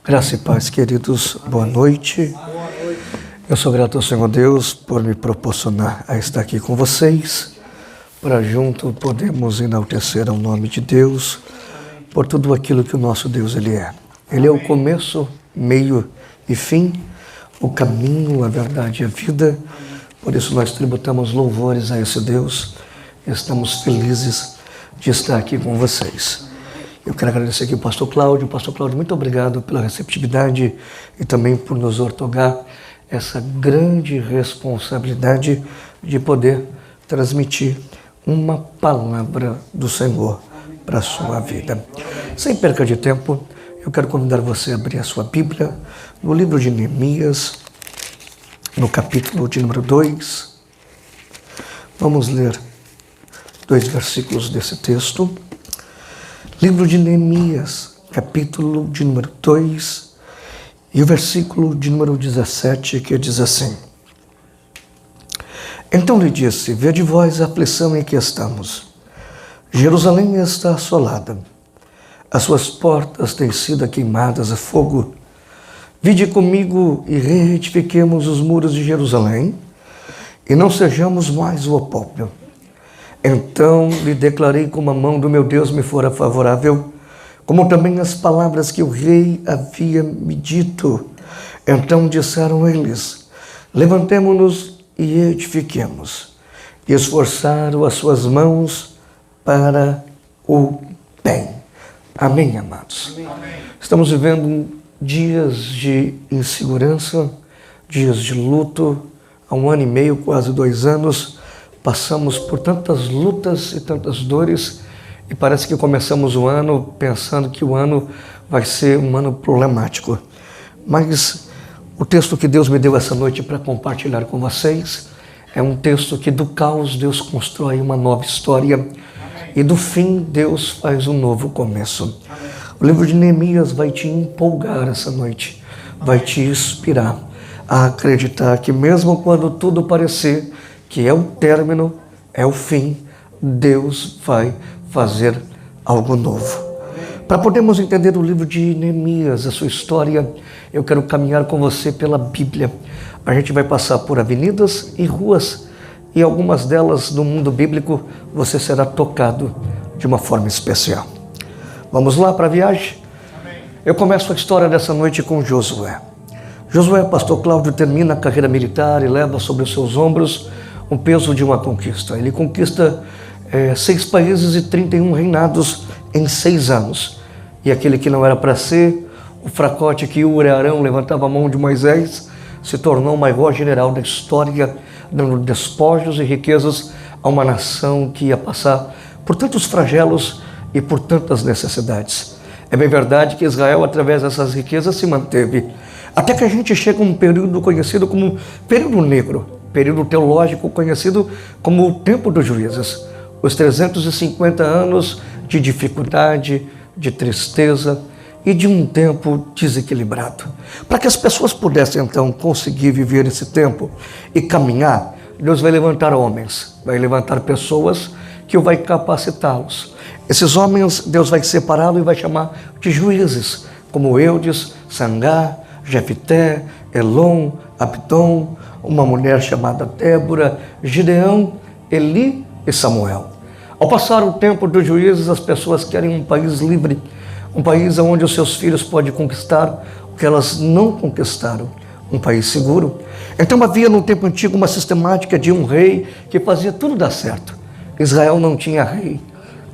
Graça e paz, queridos, boa noite. Eu sou grato ao Senhor Deus por me proporcionar a estar aqui com vocês, para junto podermos enaltecer ao nome de Deus por tudo aquilo que o nosso Deus Ele é. Ele é o começo, meio e fim, o caminho, a verdade e a vida. Por isso nós tributamos louvores a esse Deus. Estamos felizes de estar aqui com vocês. Eu quero agradecer aqui ao Pastor Cláudio. Pastor Cláudio, muito obrigado pela receptividade e também por nos outorgar essa grande responsabilidade de poder transmitir uma palavra do Senhor para a sua vida. Sem perca de tempo, eu quero convidar você a abrir a sua Bíblia no livro de Neemias, no capítulo de número 2. Vamos ler 2 versículos desse texto. Livro de Neemias, capítulo de número 2, e o versículo de número 17, que diz assim: Então lhe disse, vede vós a aflição em que estamos. Jerusalém está assolada, as suas portas têm sido queimadas a fogo. Vide comigo e reedifiquemos os muros de Jerusalém, e não sejamos mais o opróbrio. Então lhe declarei como a mão do meu Deus me fora favorável, como também as palavras que o rei havia me dito. Então disseram eles, levantemo-nos e edifiquemos. E esforçaram as suas mãos para o bem. Amém, amados? Amém. Estamos vivendo dias de insegurança, dias de luto. Há 1 ano e meio, quase 2 anos, passamos por tantas lutas e tantas dores e parece que começamos o ano pensando que o ano vai ser um ano problemático. Mas o texto que Deus me deu essa noite para compartilhar com vocês é um texto que do caos Deus constrói uma nova história e do fim Deus faz um novo começo. O livro de Neemias vai te empolgar essa noite, vai te inspirar a acreditar que mesmo quando tudo parecer que é o término, é o fim, Deus vai fazer algo novo. Para podermos entender o livro de Neemias, a sua história, eu quero caminhar com você pela Bíblia. A gente vai passar por avenidas e ruas, e algumas delas no mundo bíblico você será tocado de uma forma especial. Vamos lá para a viagem? Eu começo a história dessa noite com Josué. Josué, pastor Cláudio, termina a carreira militar e leva sobre os seus ombros o peso de uma conquista. Ele conquista 6 países e 31 reinados em 6 anos. E aquele que não era para ser, o fracote que Ur e Arão levantava a mão de Moisés, se tornou o maior general da história, dando despojos e riquezas a uma nação que ia passar por tantos flagelos e por tantas necessidades. É bem verdade que Israel, através dessas riquezas, se manteve. Até que a gente chega a um período conhecido como período negro, período teológico conhecido como o tempo dos juízes. Os 350 anos de dificuldade, de tristeza e de um tempo desequilibrado. Para que as pessoas pudessem então conseguir viver esse tempo e caminhar, Deus vai levantar homens, vai levantar pessoas que vai capacitá-los. Esses homens Deus vai separá-los e vai chamar de juízes, como Eudes, Sangá, Jefté, Elon, Abdon, uma mulher chamada Débora, Gideão, Eli e Samuel. Ao passar o tempo dos juízes, as pessoas querem um país livre, um país onde os seus filhos podem conquistar o que elas não conquistaram, um país seguro. Então havia no tempo antigo uma sistemática de um rei que fazia tudo dar certo. Israel não tinha rei,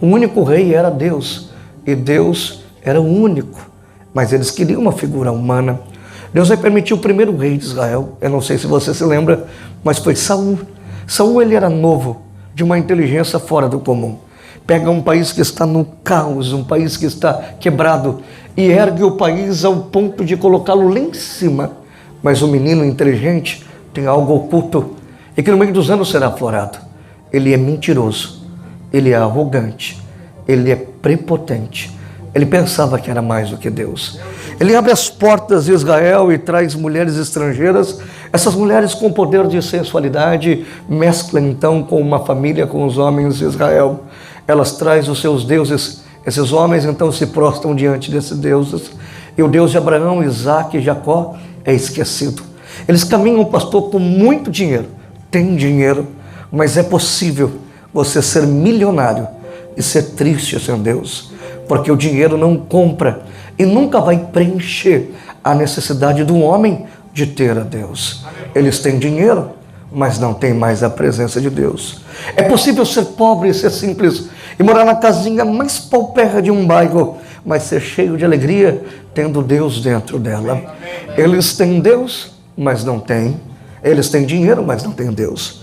o único rei era Deus, e Deus era o único, mas eles queriam uma figura humana. Deus vai permitir o primeiro rei de Israel, eu não sei se você se lembra, mas foi Saul. Saul, ele era novo, de uma inteligência fora do comum. Pega um país que está no caos, um país que está quebrado, e ergue o país ao ponto de colocá-lo lá em cima. Mas o menino inteligente tem algo oculto, e que no meio dos anos será aflorado. Ele é mentiroso, ele é arrogante, ele é prepotente. Ele pensava que era mais do que Deus. Ele abre as portas de Israel e traz mulheres estrangeiras. Essas mulheres com poder de sensualidade mesclam então com uma família, com os homens de Israel. Elas trazem os seus deuses. Esses homens então se prostram diante desses deuses e o Deus de Abraão, Isaque e Jacó é esquecido. Eles caminham, pastor, com muito dinheiro. Tem dinheiro, mas é possível você ser milionário e ser triste sem Deus, porque o dinheiro não compra e nunca vai preencher a necessidade do homem de ter a Deus. Eles têm dinheiro, mas não têm mais a presença de Deus. É possível ser pobre e ser simples e morar na casinha mais paupérrima de um bairro, mas ser cheio de alegria, tendo Deus dentro dela. Eles têm Deus, mas não têm. Eles têm dinheiro, mas não têm Deus.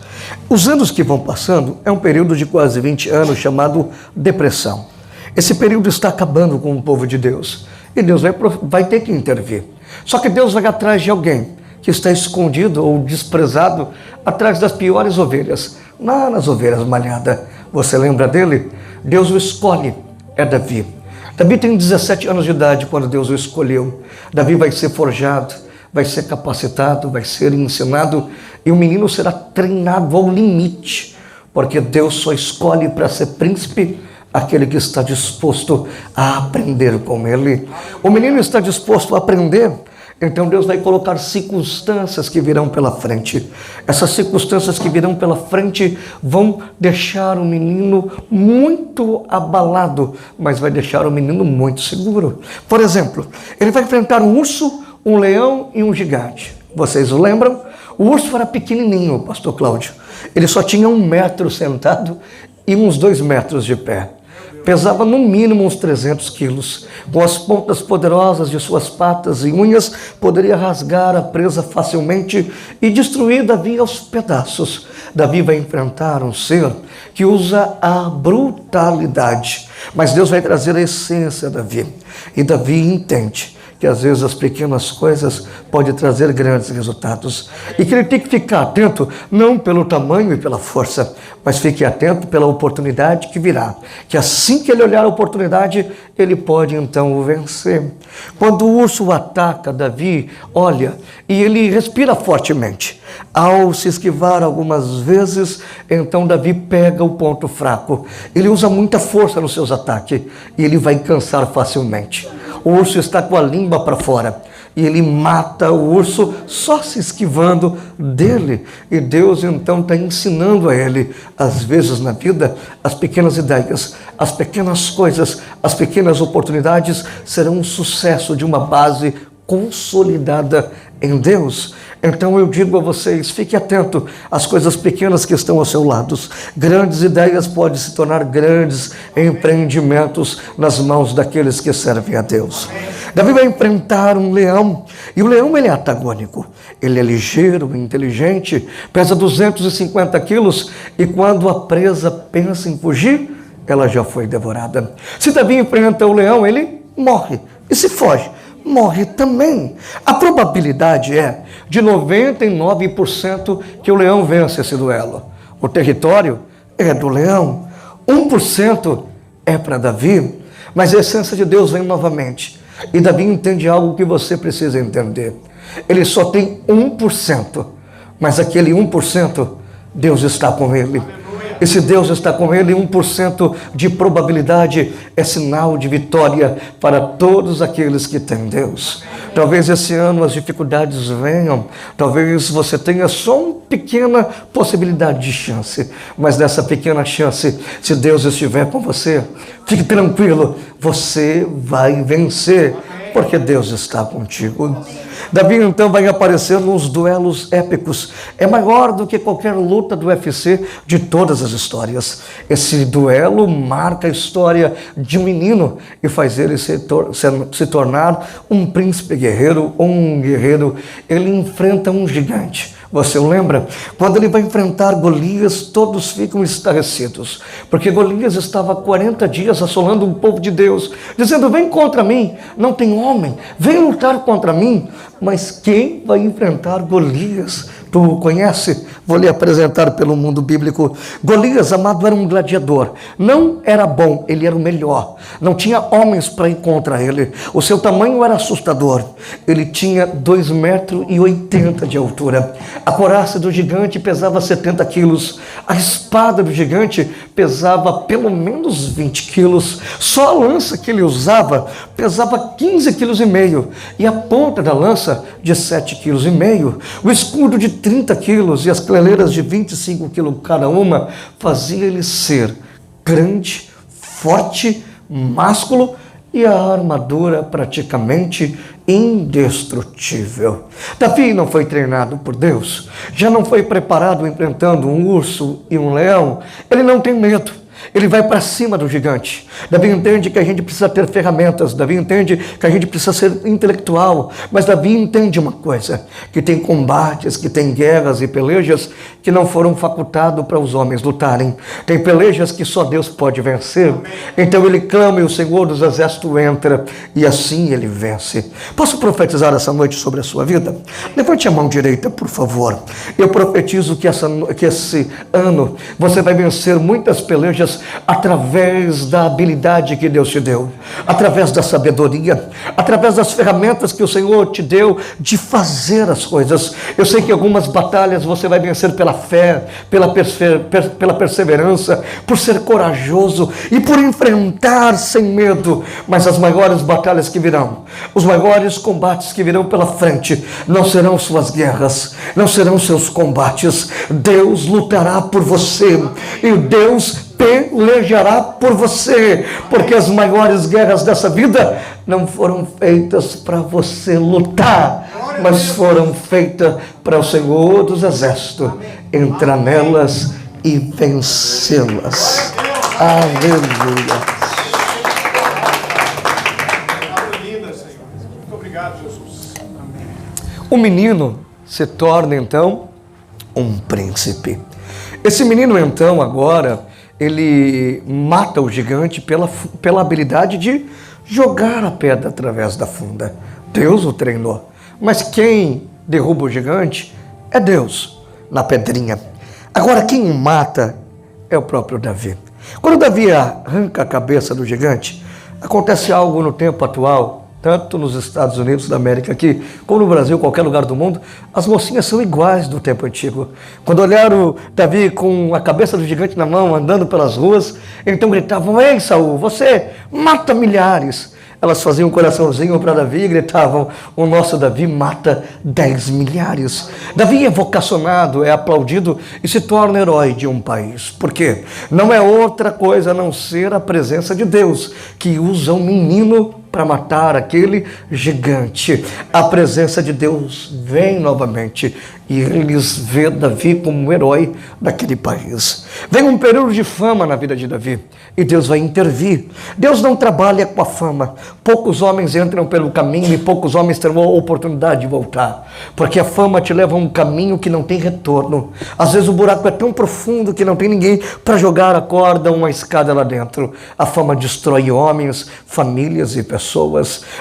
Os anos que vão passando é um período de quase 20 anos chamado depressão. Esse período está acabando com o povo de Deus e Deus vai ter que intervir. Só que Deus vai atrás de alguém que está escondido ou desprezado atrás das piores ovelhas, lá nas ovelhas malhadas. Você lembra dele? Deus o escolhe, é Davi. Davi tem 17 anos de idade quando Deus o escolheu. Davi vai ser forjado, vai ser capacitado, vai ser ensinado e o menino será treinado ao limite, porque Deus só escolhe para ser príncipe aquele que está disposto a aprender com ele. O menino está disposto a aprender, então Deus vai colocar circunstâncias que virão pela frente. Essas circunstâncias que virão pela frente vão deixar o menino muito abalado, mas vai deixar o menino muito seguro. Por exemplo, ele vai enfrentar um urso, um leão e um gigante. Vocês o lembram? O urso era pequenininho, pastor Cláudio. Ele só tinha 1 metro sentado e uns 2 metros de pé. Pesava no mínimo uns 300 quilos. Com as pontas poderosas de suas patas e unhas, poderia rasgar a presa facilmente e destruir Davi aos pedaços. Davi vai enfrentar um ser que usa a brutalidade. Mas Deus vai trazer a essência a Davi. E Davi entende que às vezes as pequenas coisas podem trazer grandes resultados. E que ele tem que ficar atento, não pelo tamanho e pela força, mas fique atento pela oportunidade que virá. Que assim que ele olhar a oportunidade, ele pode então o vencer. Quando o urso ataca Davi, olha, e ele respira fortemente. Ao se esquivar algumas vezes, então Davi pega o ponto fraco. Ele usa muita força nos seus ataques e ele vai cansar facilmente. O urso está com a língua para fora e ele mata o urso só se esquivando dele. E Deus então está ensinando a ele, às vezes na vida, as pequenas ideias, as pequenas coisas, as pequenas oportunidades serão um sucesso de uma base consolidada em Deus. Então eu digo a vocês, fique atento às coisas pequenas que estão ao seu lado. Grandes ideias podem se tornar grandes empreendimentos nas mãos daqueles que servem a Deus. Davi vai enfrentar um leão, e o leão ele é antagônico. Ele é ligeiro, inteligente, pesa 250 quilos, e quando a presa pensa em fugir, ela já foi devorada. Se Davi enfrenta o leão, ele morre, e se foge, morre também. A probabilidade é de 99% que o leão vence esse duelo. O território é do leão. 1% é para Davi, mas a essência de Deus vem novamente. E Davi entende algo que você precisa entender. Ele só tem 1%, mas aquele 1%, Deus está com ele. E se Deus está com ele, 1% de probabilidade é sinal de vitória para todos aqueles que têm Deus. Talvez esse ano as dificuldades venham, talvez você tenha só uma pequena possibilidade de chance, mas nessa pequena chance, se Deus estiver com você, fique tranquilo, você vai vencer, porque Deus está contigo. Davi então vai aparecer nos duelos épicos. É maior do que qualquer luta do UFC de todas as histórias. Esse duelo marca a história de um menino e faz ele se tornar um príncipe guerreiro ou um guerreiro. Ele enfrenta um gigante. Você lembra? Quando ele vai enfrentar Golias, todos ficam estarrecidos, porque Golias estava há 40 dias assolando o povo de Deus, dizendo: vem contra mim, não tem homem, vem lutar contra mim. Mas quem vai enfrentar Golias? Tu o conhece? Vou lhe apresentar pelo mundo bíblico. Golias, amado, era um gladiador. Não era bom, ele era o melhor. Não tinha homens para ir contra ele. O seu tamanho era assustador. Ele tinha 2,80 metros de altura. A couraça do gigante pesava 70 quilos. A espada do gigante pesava pelo menos 20 quilos. Só a lança que ele usava pesava 15,5 quilos. E a ponta da lança de 7,5 quilos. O escudo de 30 quilos e as caneleras de 25 quilos cada uma fazia ele ser grande, forte, másculo e a armadura praticamente indestrutível. Davi não foi treinado por Deus, já não foi preparado enfrentando um urso e um leão. Ele não tem medo. Ele vai para cima do gigante. Davi entende que a gente precisa ter ferramentas. Davi entende que a gente precisa ser intelectual. Mas Davi entende uma coisa, que tem combates, que tem guerras e pelejas que não foram facultados para os homens lutarem. Tem pelejas que só Deus pode vencer. Então ele clama e o Senhor dos Exércitos entra e assim ele vence. Posso profetizar essa noite sobre a sua vida? Levante a mão direita, por favor. Eu profetizo que esse ano você vai vencer muitas pelejas através da habilidade que Deus te deu, através da sabedoria, através das ferramentas que o Senhor te deu de fazer as coisas. Eu sei que algumas batalhas você vai vencer pela fé, pela perseverança, por ser corajoso e por enfrentar sem medo, mas as maiores batalhas que virão, os maiores combates que virão pela frente, não serão suas guerras, não serão seus combates. Deus lutará por você e Deus pelejará por você, porque as maiores guerras dessa vida não foram feitas para você lutar, mas foram feitas para o Senhor dos Exércitos entrar nelas e vencê-las. Aleluia. Muito obrigado, Jesus. O menino se torna então um príncipe. Esse menino então agora ele mata o gigante pela habilidade de jogar a pedra através da funda. Deus o treinou. Mas quem derruba o gigante é Deus, na pedrinha. Agora quem o mata é o próprio Davi. Quando Davi arranca a cabeça do gigante, acontece algo no tempo atual, tanto nos Estados Unidos da América aqui, como no Brasil, qualquer lugar do mundo, as mocinhas são iguais do tempo antigo. Quando olharam Davi com a cabeça do gigante na mão, andando pelas ruas, então gritavam: "Ei, Saul, você mata milhares." Elas faziam um coraçãozinho para Davi e gritavam: "O nosso Davi mata 10 milhares." Davi é vocacionado, é aplaudido e se torna herói de um país. Por quê? Não é outra coisa a não ser a presença de Deus, que usa um menino para matar aquele gigante. A presença de Deus vem novamente e eles vê Davi como um herói daquele país. Vem um período de fama na vida de Davi e Deus vai intervir. Deus não trabalha com a fama. Poucos homens entram pelo caminho e poucos homens terão a oportunidade de voltar, porque a fama te leva a um caminho que não tem retorno. Às vezes o buraco é tão profundo que não tem ninguém para jogar a corda, uma escada lá dentro. A fama destrói homens, famílias e pessoas,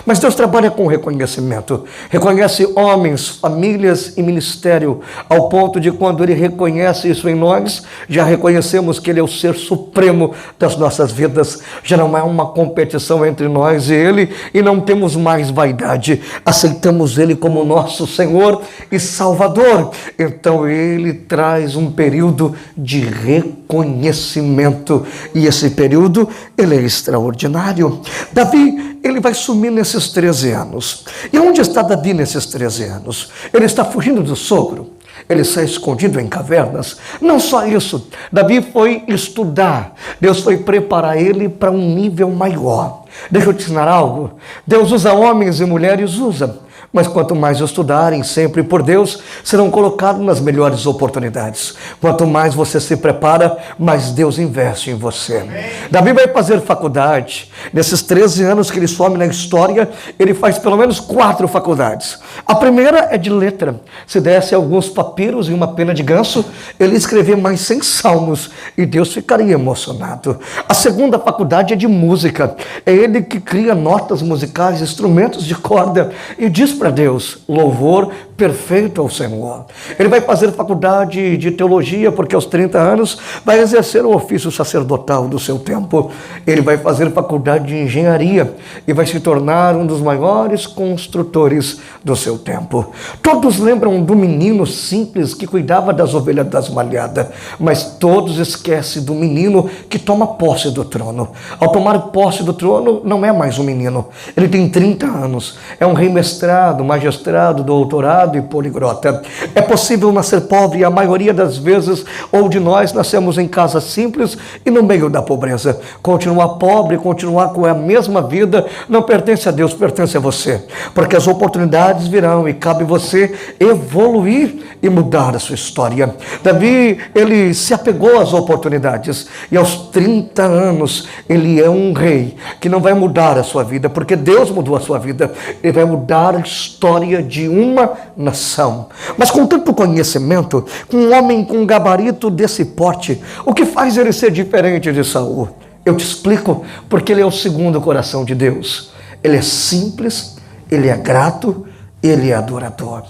mas Deus trabalha com reconhecimento. Reconhece homens, famílias e ministério, ao ponto de quando Ele reconhece isso em nós, já reconhecemos que Ele é o ser supremo das nossas vidas. Já não há uma competição entre nós e Ele, e não temos mais vaidade. Aceitamos Ele como nosso Senhor e Salvador. Então Ele traz um período de reconhecimento, e esse período Ele é extraordinário. Davi, ele vai sumir nesses 13 anos. E onde está Davi nesses 13 anos? Ele está fugindo do sogro. Ele está escondido em cavernas. Não só isso, Davi foi estudar. Deus foi preparar ele para um nível maior. Deixa eu te ensinar algo. Deus usa homens e mulheres, usa. Mas quanto mais estudarem sempre por Deus, serão colocados nas melhores oportunidades. Quanto mais você se prepara, mais Deus investe em você. Amém. Davi vai fazer faculdade. Nesses 13 anos que ele some na história, ele faz pelo menos 4 faculdades. A primeira é de letra. Se desse alguns papiros e uma pena de ganso, ele escrevia mais 100 salmos e Deus ficaria emocionado. A segunda faculdade é de música. É ele que cria notas musicais, instrumentos de corda, e diz diz para Deus: louvor perfeito ao Senhor. Ele vai fazer faculdade de teologia, porque aos 30 anos vai exercer o ofício sacerdotal do seu tempo. Ele vai fazer faculdade de engenharia e vai se tornar um dos maiores construtores do seu tempo. Todos lembram do menino simples que cuidava das ovelhas das malhadas, mas todos esquecem do menino que toma posse do trono. Ao tomar posse do trono, não é mais um menino. Ele tem 30 anos, é um rei mestrado, magistrado, doutorado e poliglota. É possível nascer pobre e a maioria das vezes, ou de nós, nascemos em casa simples e no meio da pobreza. Continuar pobre, continuar com a mesma vida, não pertence a Deus, pertence a você. Porque as oportunidades virão e cabe você evoluir e mudar a sua história. Davi, ele se apegou às oportunidades e aos 30 anos ele é um rei que não vai mudar a sua vida, porque Deus mudou a sua vida. Ele vai mudar a história de uma nação. Mas com tanto conhecimento, com um homem com um gabarito desse porte, o que faz ele ser diferente de Saul? Eu te explico, porque ele é o segundo coração de Deus. Ele é simples, ele é grato, ele é adorador.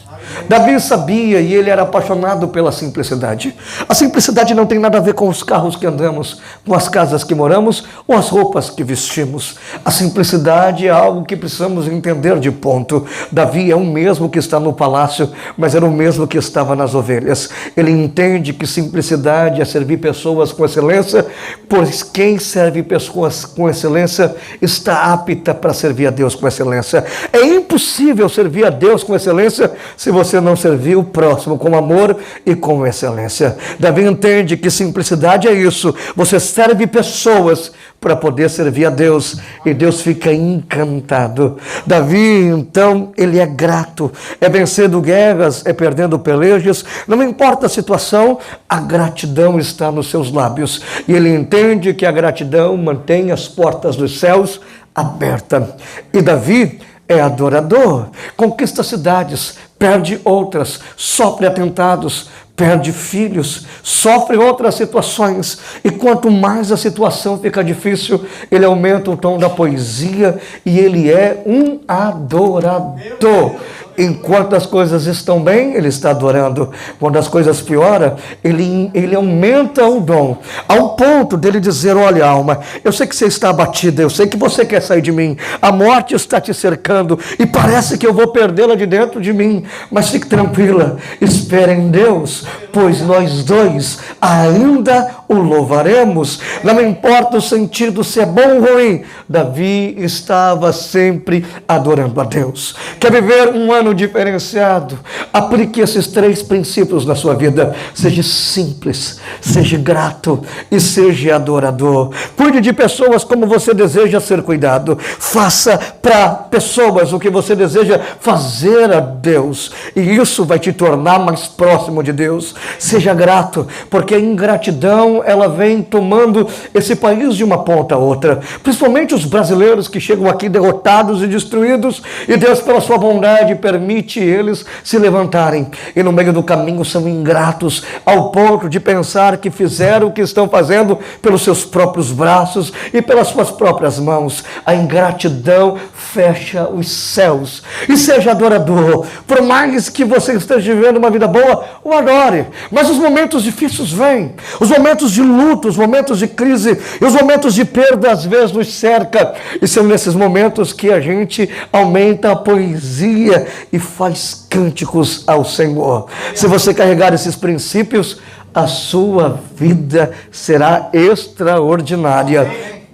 Davi sabia e ele era apaixonado pela simplicidade. A simplicidade não tem nada a ver com os carros que andamos, com as casas que moramos ou as roupas que vestimos. A simplicidade é algo que precisamos entender de ponto. Davi é o mesmo que está no palácio, mas era o mesmo que estava nas ovelhas. Ele entende que simplicidade é servir pessoas com excelência, pois quem serve pessoas com excelência está apta para servir a Deus com excelência. É impossível servir a Deus com excelência se você não servir o próximo com amor e com excelência. Davi entende que simplicidade é isso. Você serve pessoas para poder servir a Deus e Deus fica encantado. Davi, então, ele é grato. É vencendo guerras, é perdendo pelejas. Não importa a situação, a gratidão está nos seus lábios. E ele entende que a gratidão mantém as portas dos céus abertas. E Davi é adorador, conquista cidades, perde outras, sofre atentados, perde filhos, sofre outras situações, e quanto mais a situação fica difícil, ele aumenta o tom da poesia e ele é um adorador. Enquanto as coisas estão bem, ele está adorando. Quando as coisas pioram, ele aumenta o dom, ao ponto dele dizer: olha, alma, eu sei que você está abatida, eu sei que você quer sair de mim, a morte está te cercando e parece que eu vou perdê-la de dentro de mim, mas fique tranquila, espere em Deus, pois nós dois ainda o louvaremos. Não importa o sentido, se é bom ou ruim, Davi estava sempre adorando a Deus. Quer viver um ano diferenciado? Aplique esses 3 princípios na sua vida. Seja simples, seja grato e seja adorador. Cuide de pessoas como você deseja ser cuidado. Faça para pessoas o que você deseja fazer a Deus, e isso vai te tornar mais próximo de Deus. Seja grato, porque a ingratidão, ela vem tomando esse país de uma ponta a outra, principalmente os brasileiros que chegam aqui derrotados e destruídos, e Deus, pela sua bondade, permite eles se levantarem, e no meio do caminho são ingratos ao ponto de pensar que fizeram o que estão fazendo pelos seus próprios braços e pelas suas próprias mãos. A ingratidão fecha os céus. E seja adorador. Por mais que você esteja vivendo uma vida boa, o adore. Mas os momentos difíceis vêm, os momentos de luto, os momentos de crise e os momentos de perda às vezes nos cerca, e são nesses momentos que a gente aumenta a poesia e faz cânticos ao Senhor. Se você carregar esses princípios, a sua vida será extraordinária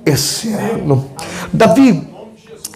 esse ano. Davi,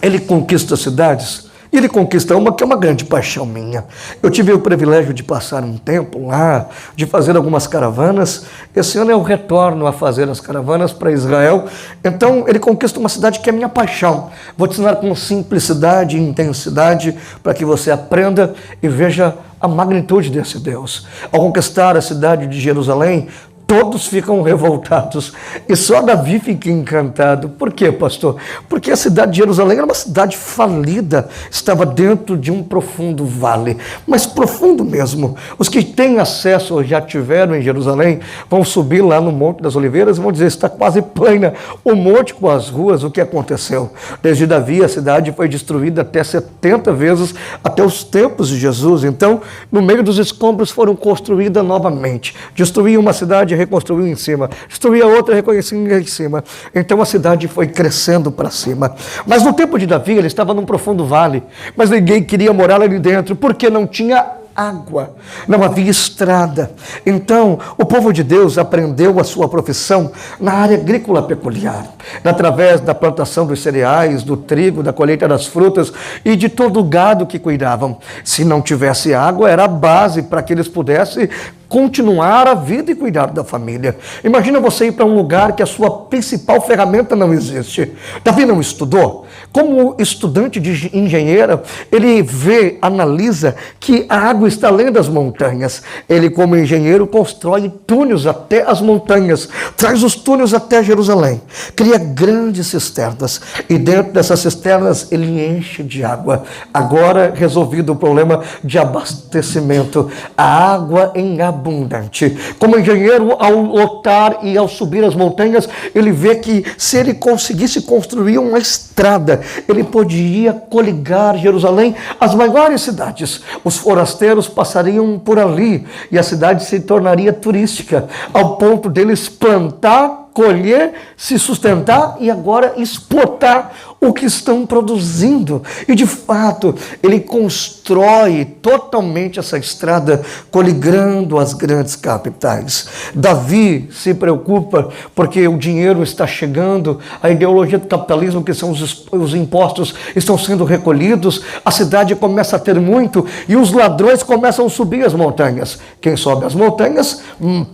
ele conquista cidades. Ele conquista uma que é uma grande paixão minha. Eu tive o privilégio de passar um tempo lá, de fazer algumas caravanas. Esse ano eu retorno a fazer as caravanas para Israel. Então ele conquista uma cidade que é minha paixão. Vou te ensinar com simplicidade e intensidade para que você aprenda e veja a magnitude desse Deus. Ao conquistar a cidade de Jerusalém, todos ficam revoltados e só Davi fica encantado. Por quê, pastor? Porque a cidade de Jerusalém era uma cidade falida, estava dentro de um profundo vale, mas profundo mesmo. Os que têm acesso ou já tiveram em Jerusalém vão subir lá no Monte das Oliveiras e vão dizer: está quase plena o monte com as ruas. O que aconteceu? Desde Davi a cidade foi destruída até 70 vezes até os tempos de Jesus. Então, no meio dos escombros foram construídas novamente. Destruía uma cidade, reconstruiu em cima. Destruía outra, reconhecia em cima. Então a cidade foi crescendo para cima. Mas no tempo de Davi, ele estava num profundo vale, mas ninguém queria morar ali dentro, porque não tinha água, não havia estrada. Então, o povo de Deus aprendeu a sua profissão na área agrícola peculiar, através da plantação dos cereais, do trigo, da colheita das frutas e de todo o gado que cuidavam. Se não tivesse água, era a base para que eles pudessem continuar a vida e cuidar da família. Imagina você ir para um lugar que a sua principal ferramenta não existe. Davi não estudou? Como estudante de engenheiro, ele vê, analisa que a água está além das montanhas. Ele, como engenheiro, constrói túneis até as montanhas, traz os túneis até Jerusalém, cria grandes cisternas e dentro dessas cisternas ele enche de água. Agora resolvido o problema de abastecimento, a água em abundante. Como engenheiro, ao lotar e ao subir as montanhas, ele vê que se ele conseguisse construir uma estrada, ele poderia coligar Jerusalém às maiores cidades. Os forasteiros passariam por ali e a cidade se tornaria turística, ao ponto deles plantar, colher, se sustentar e agora exportar o que estão produzindo. E de fato, ele constrói totalmente essa estrada, coligando as grandes capitais. Davi se preocupa porque o dinheiro está chegando, a ideologia do capitalismo, que são os impostos, estão sendo recolhidos, a cidade começa a ter muito e os ladrões começam a subir as montanhas. Quem sobe as montanhas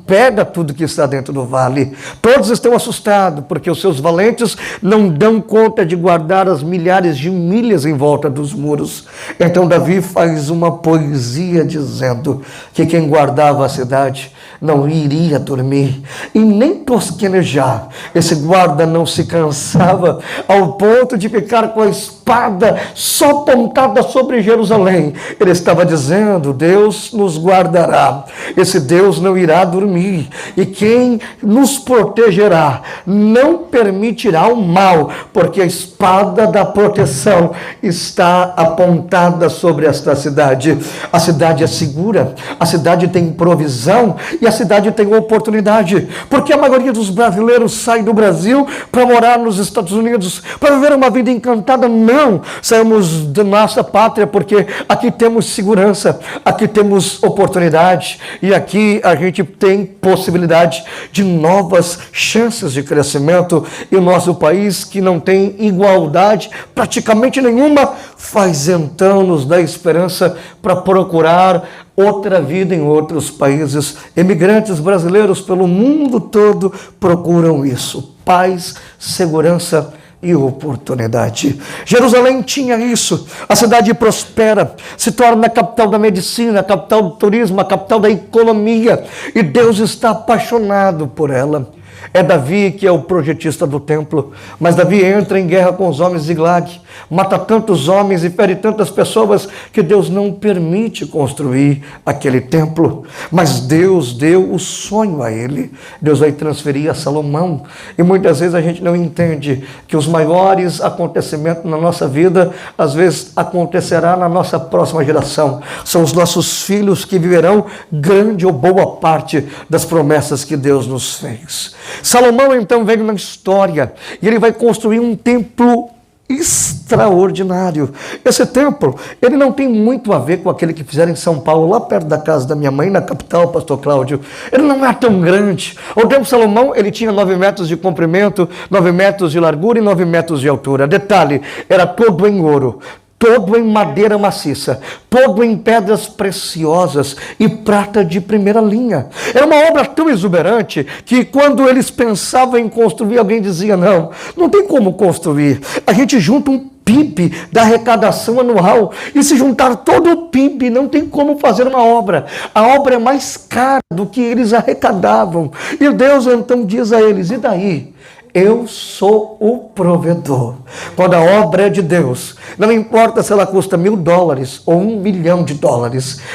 pega tudo que está dentro do vale. Todos estão assustados porque os seus valentes não dão conta de guardar as milhares de milhas em volta dos muros. Então Davi faz uma poesia dizendo que quem guardava a cidade não iria dormir e nem tosquenejar. Esse guarda não se cansava ao ponto de ficar com a espada só apontada sobre Jerusalém. Ele estava dizendo: Deus nos guardará, esse Deus não irá dormir, e quem nos protegerá não permitirá o mal, porque a espada da proteção está apontada sobre esta cidade. A cidade é segura, a cidade tem provisão e a cidade tem oportunidade, porque a maioria dos brasileiros sai do Brasil para morar nos Estados Unidos, para viver uma vida encantada. Não, saímos da nossa pátria porque aqui temos segurança, aqui temos oportunidade e aqui a gente tem possibilidade de novas chances de crescimento. E o nosso país, que não tem igualdade praticamente nenhuma, faz então nos dar esperança para procurar outra vida em outros países. Imigrantes brasileiros pelo mundo todo procuram isso: paz, segurança e oportunidade. Jerusalém tinha isso. A cidade prospera, se torna a capital da medicina, a capital do turismo, a capital da economia, e Deus está apaixonado por ela. É Davi que é o projetista do templo, mas Davi entra em guerra com os homens de Ziglag, mata tantos homens e fere tantas pessoas que Deus não permite construir aquele templo. Mas Deus deu o sonho a ele. Deus vai transferir a Salomão. E muitas vezes a gente não entende que os maiores acontecimentos na nossa vida, às vezes acontecerá na nossa próxima geração. São os nossos filhos que viverão grande ou boa parte das promessas que Deus nos fez. Salomão então veio na história e ele vai construir um templo extraordinário. Esse templo, ele não tem muito a ver com aquele que fizeram em São Paulo, lá perto da casa da minha mãe, na capital, pastor Cláudio. Ele não é tão grande. O templo de Salomão, ele tinha 9 metros de comprimento, 9 metros de largura e 9 metros de altura. Detalhe, era todo em ouro, todo em madeira maciça, todo em pedras preciosas e prata de primeira linha. Era uma obra tão exuberante que quando eles pensavam em construir, alguém dizia: não tem como construir. A gente junta um PIB da arrecadação anual. E se juntar todo o PIB, não tem como fazer uma obra. A obra é mais cara do que eles arrecadavam. E Deus então diz a eles, e daí? Eu sou o provedor. Quando a obra é de Deus, não importa se ela custa $1.000 ou $1 milhão,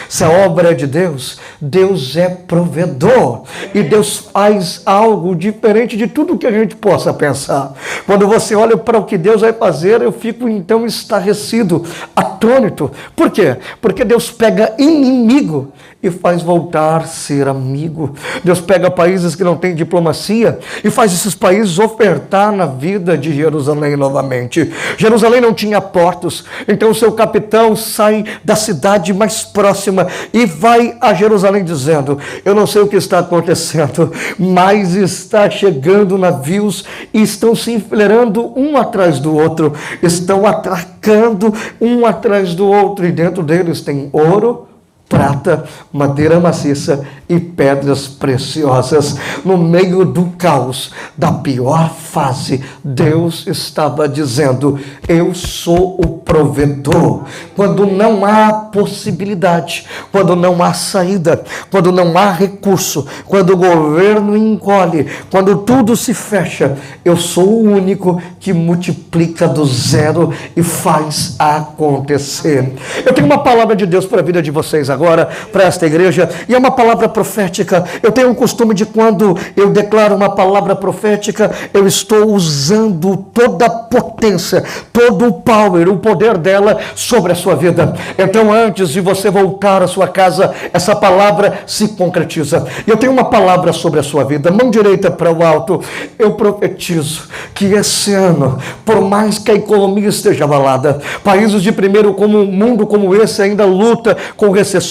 se a obra é de Deus, Deus é provedor. E Deus faz algo diferente de tudo que a gente possa pensar. Quando você olha para o que Deus vai fazer, eu fico então estarrecido, atônito. Por quê? Porque Deus pega inimigo e faz voltar a ser amigo. Deus pega países que não têm diplomacia e faz esses países ofertar na vida de Jerusalém novamente. Jerusalém não tinha portos, então o seu capitão sai da cidade mais próxima e vai a Jerusalém dizendo, eu não sei o que está acontecendo, mas está chegando navios e estão se enfileirando um atrás do outro, estão atracando um atrás do outro e dentro deles tem ouro, prata, madeira maciça e pedras preciosas. No meio do caos, da pior fase, Deus estava dizendo, eu sou o provedor. Quando não há possibilidade, quando não há saída, quando não há recurso, quando o governo encolhe, quando tudo se fecha, eu sou o único que multiplica do zero e faz acontecer. Eu tenho uma palavra de Deus para a vida de vocês agora, para esta igreja, e é uma palavra profética. Eu tenho um costume de quando eu declaro uma palavra profética, eu estou usando toda a potência, todo o power, o poder dela sobre a sua vida. Então, antes de você voltar à sua casa, essa palavra se concretiza. Eu tenho uma palavra sobre a sua vida, mão direita para o alto. Eu profetizo que esse ano, por mais que a economia esteja abalada, países de primeiro mundo como esse ainda luta com recessões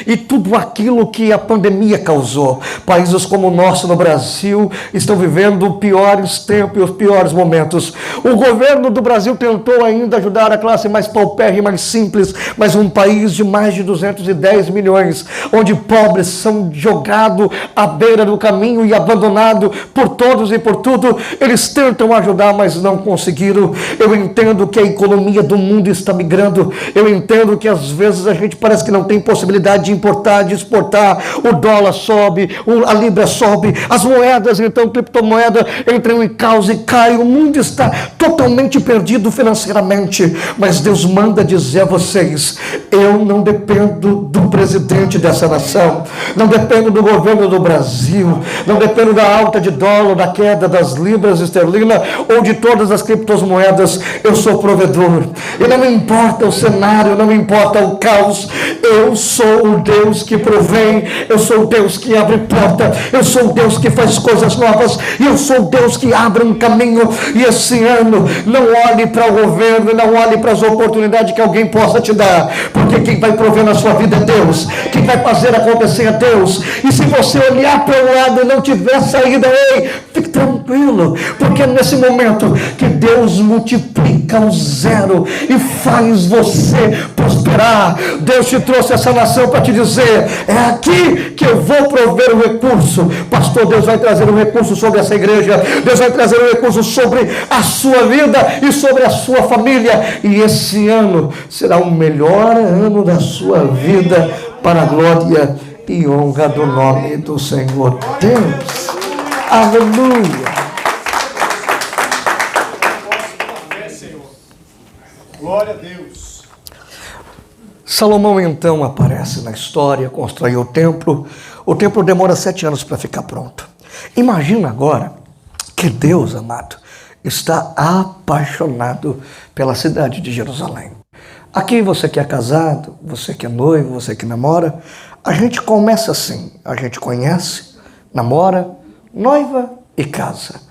e tudo aquilo que a pandemia causou. Países como o nosso no Brasil estão vivendo os piores tempos e os piores momentos. O governo do Brasil tentou ainda ajudar a classe mais paupérrima e mais simples, mas um país de mais de 210 milhões, onde pobres são jogados à beira do caminho e abandonados por todos e por tudo, eles tentam ajudar, mas não conseguiram. Eu entendo que a economia do mundo está migrando, eu entendo que às vezes a gente parece que não tem possibilidade de importar, de exportar, o dólar sobe, a libra sobe, as moedas, então criptomoeda entram em caos e cai, o mundo está totalmente perdido financeiramente, mas Deus manda dizer a vocês, eu não dependo do presidente dessa nação, não dependo do governo do Brasil, não dependo da alta de dólar, da queda das libras esterlina ou de todas as criptomoedas, eu sou provedor, e não me importa o cenário, não me importa o caos, eu sou o Deus que provém, eu sou o Deus que abre porta, eu sou o Deus que faz coisas novas, e eu sou o Deus que abre um caminho. E esse ano, não olhe para o governo, não olhe para as oportunidades que alguém possa te dar, porque quem vai prover na sua vida é Deus, quem vai fazer acontecer é Deus. E se você olhar para o lado e não tiver saída, ei, fique tranquilo, porque é nesse momento que Deus multiplica o zero e faz você prosperar. Deus te trouxe essa nação para te dizer, é aqui que eu vou prover o recurso. Pastor, Deus vai trazer um recurso sobre essa igreja, Deus vai trazer um recurso sobre a sua vida e sobre a sua família, e esse ano será o melhor ano da sua vida, para a glória e honra do nome do Senhor Deus. Aleluia. Glória a Deus. Salomão então aparece na história, constrói o templo. O templo demora 7 anos para ficar pronto. Imagina agora que Deus, amado, está apaixonado pela cidade de Jerusalém. Aqui você que é casado, você que é noivo, você que namora, a gente começa assim, a gente conhece, namora, noiva e casa.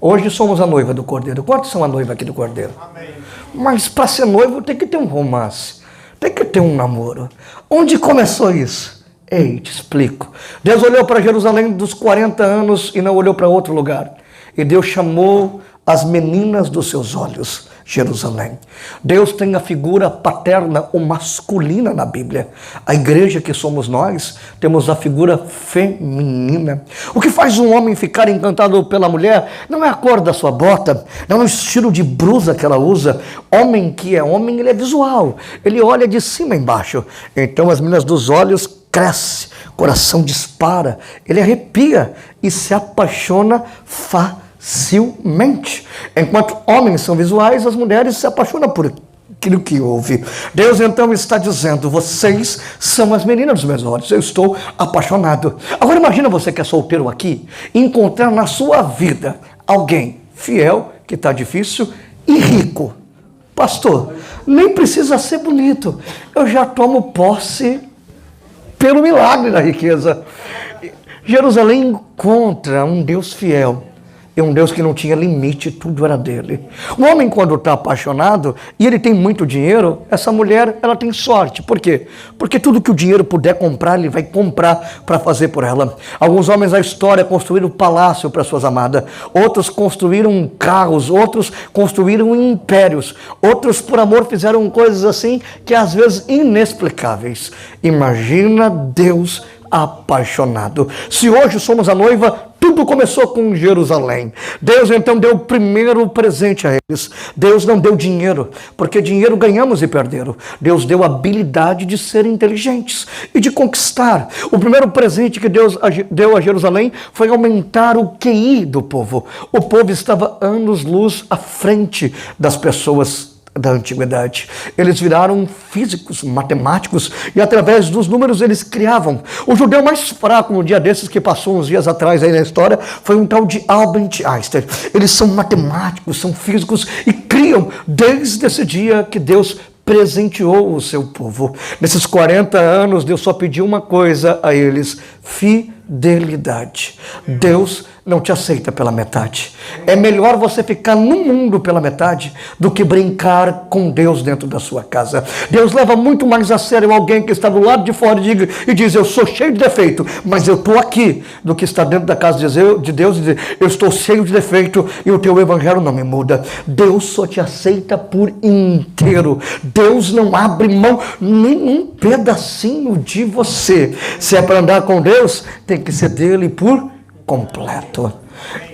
Hoje somos a noiva do Cordeiro. Quantos são a noiva aqui do Cordeiro? Amém. Mas para ser noivo tem que ter um romance, tem que ter um namoro. Onde começou isso? Ei, te explico. Deus olhou para Jerusalém dos 40 anos e não olhou para outro lugar. E Deus chamou as meninas dos seus olhos. Jerusalém. Deus tem a figura paterna ou masculina na Bíblia. A igreja que somos nós, temos a figura feminina. O que faz um homem ficar encantado pela mulher não é a cor da sua bota, não é o estilo de blusa que ela usa. Homem que é homem, ele é visual. Ele olha de cima a embaixo. Então as meninas dos olhos crescem, coração dispara, ele arrepia e se apaixona facilmente. Enquanto homens são visuais, as mulheres se apaixonam por aquilo que ouve. Deus então está dizendo: vocês são as meninas dos meus olhos, eu estou apaixonado. Agora imagina você que é solteiro aqui, encontrar na sua vida alguém fiel, que está difícil, e rico. Pastor, nem precisa ser bonito, eu já tomo posse pelo milagre da riqueza. Jerusalém encontra um Deus fiel e um Deus que não tinha limite, tudo era dele. O homem, quando está apaixonado e ele tem muito dinheiro, essa mulher, ela tem sorte. Por quê? Porque tudo que o dinheiro puder comprar, ele vai comprar para fazer por ela. Alguns homens da história construíram palácio para suas amadas, outros construíram carros, outros construíram impérios, outros por amor fizeram coisas assim que às vezes inexplicáveis. Imagina Deus apaixonado. Se hoje somos a noiva, tudo começou com Jerusalém. Deus então deu o primeiro presente a eles. Deus não deu dinheiro, porque dinheiro ganhamos e perderam. Deus deu a habilidade de ser inteligentes e de conquistar. O primeiro presente que Deus deu a Jerusalém foi aumentar o QI do povo. O povo estava anos-luz à frente das pessoas da antiguidade. Eles viraram físicos, matemáticos, e através dos números eles criavam. O judeu mais fraco, um dia desses que passou uns dias atrás aí na história, foi um tal de Albert Einstein. Eles são matemáticos, são físicos e criam desde esse dia que Deus presenteou o seu povo. Nesses 40 anos, Deus só pediu uma coisa a eles: fidelidade. Deus não te aceita pela metade. É melhor você ficar no mundo pela metade do que brincar com Deus dentro da sua casa. Deus leva muito mais a sério alguém que está do lado de fora e diz: eu sou cheio de defeito, mas eu estou aqui, do que está dentro da casa de Deus e dizer: eu estou cheio de defeito e o teu evangelho não me muda. Deus só te aceita por inteiro. Deus não abre mão nem um pedacinho de você. Se é para andar com Deus, tem que ser dele por completo.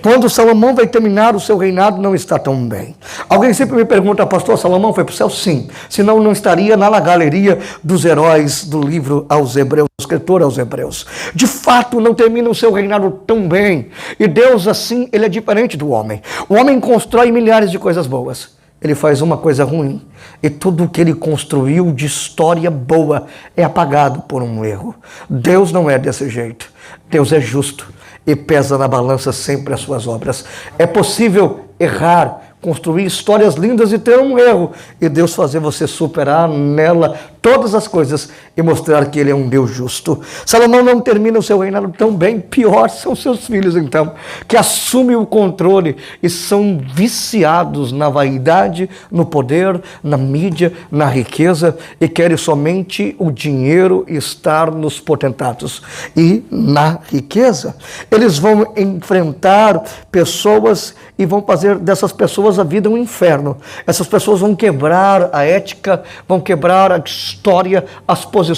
Quando Salomão vai terminar o seu reinado, não está tão bem. Alguém sempre me pergunta: pastor, Salomão foi para o céu? Sim. Senão não estaria na galeria dos heróis do livro aos Hebreus, do escritor aos Hebreus. De fato, não termina o seu reinado tão bem. E Deus, assim, ele é diferente do homem. O homem constrói milhares de coisas boas. Ele faz uma coisa ruim, e tudo que ele construiu de história boa é apagado por um erro. Deus não é desse jeito. Deus é justo e pesa na balança sempre as suas obras. É possível errar, construir histórias lindas e ter um erro, e Deus fazer você superar nela todas as coisas e mostrar que ele é um Deus justo. Salomão não termina o seu reinado tão bem. Pior são seus filhos, então, que assumem o controle e são viciados na vaidade, no poder, na mídia, na riqueza, e querem somente o dinheiro estar nos potentados e na riqueza. Eles vão enfrentar pessoas e vão fazer dessas pessoas a vida um inferno. Essas pessoas vão quebrar a ética, vão quebrar a história, as posições,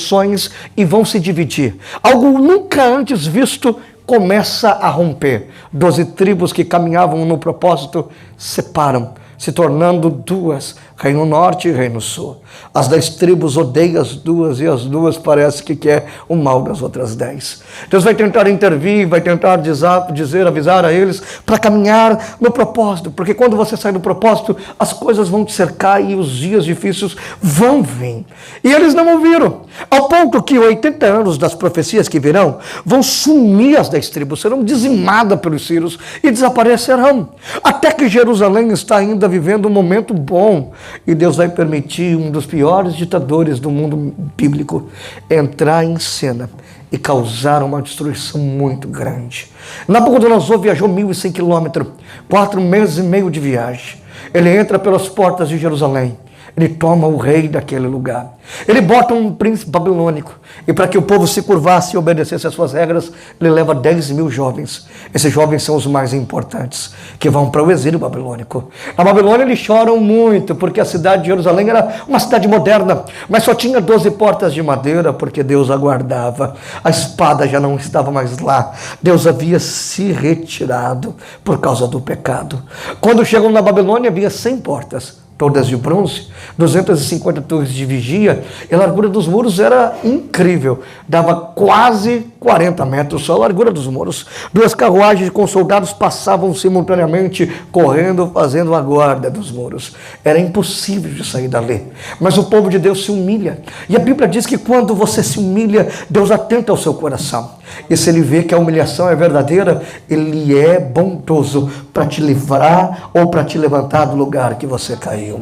e vão se dividir. Algo nunca antes visto começa a romper. 12 tribos que caminhavam no propósito separam, se tornando duas, Reino Norte e Reino Sul. As 10 tribos odeiam as duas, e as duas parece que quer o mal das outras 10. Deus vai tentar intervir, vai tentar avisar a eles para caminhar no propósito, porque quando você sai do propósito, as coisas vão te cercar e os dias difíceis vão vir. E eles não ouviram, ao ponto que 80 anos das profecias que virão vão sumir as 10 tribos, serão dizimadas pelos sírios e desaparecerão, até que Jerusalém está ainda vivendo um momento bom. E Deus vai permitir um dos piores ditadores do mundo bíblico entrar em cena e causar uma destruição muito grande. Nabucodonosor viajou 1.100 quilômetros, 4 meses e meio de viagem. Ele entra pelas portas de Jerusalém. ele toma o rei daquele lugar. Ele bota um príncipe babilônico, e para que o povo se curvasse e obedecesse às suas regras, ele leva 10.000 jovens. Esses jovens são os mais importantes, que vão para o exílio babilônico. Na Babilônia eles choram muito, porque a cidade de Jerusalém era uma cidade moderna, mas só tinha 12 portas de madeira, porque Deus aguardava. A espada já não estava mais lá. Deus havia se retirado por causa do pecado. Quando chegam na Babilônia, havia 100 portas, todas de bronze, 250 torres de vigia, e a largura dos muros era incrível, dava quase 40 metros só a largura dos muros. 2 carruagens com soldados passavam simultaneamente, correndo, fazendo a guarda dos muros. Era impossível de sair dali, mas o povo de Deus se humilha, e a Bíblia diz que quando você se humilha, Deus atenta ao seu coração, e se ele vê que a humilhação é verdadeira, ele é bondoso para te livrar ou para te levantar do lugar que você caiu.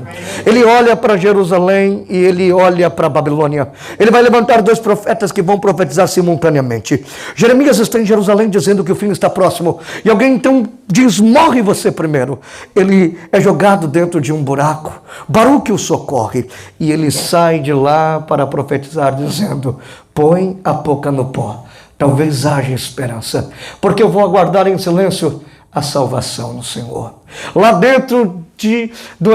Ele olha para Jerusalém e ele olha para a Babilônia. Ele vai levantar 2 profetas que vão profetizar simultaneamente. Jeremias está em Jerusalém dizendo que o fim está próximo, e alguém então diz: morre você primeiro. Ele é jogado dentro de um buraco, Baruque o socorre, e ele sai de lá para profetizar dizendo: põe a boca no pó, talvez haja esperança, porque eu vou aguardar em silêncio a salvação no Senhor. Lá dentro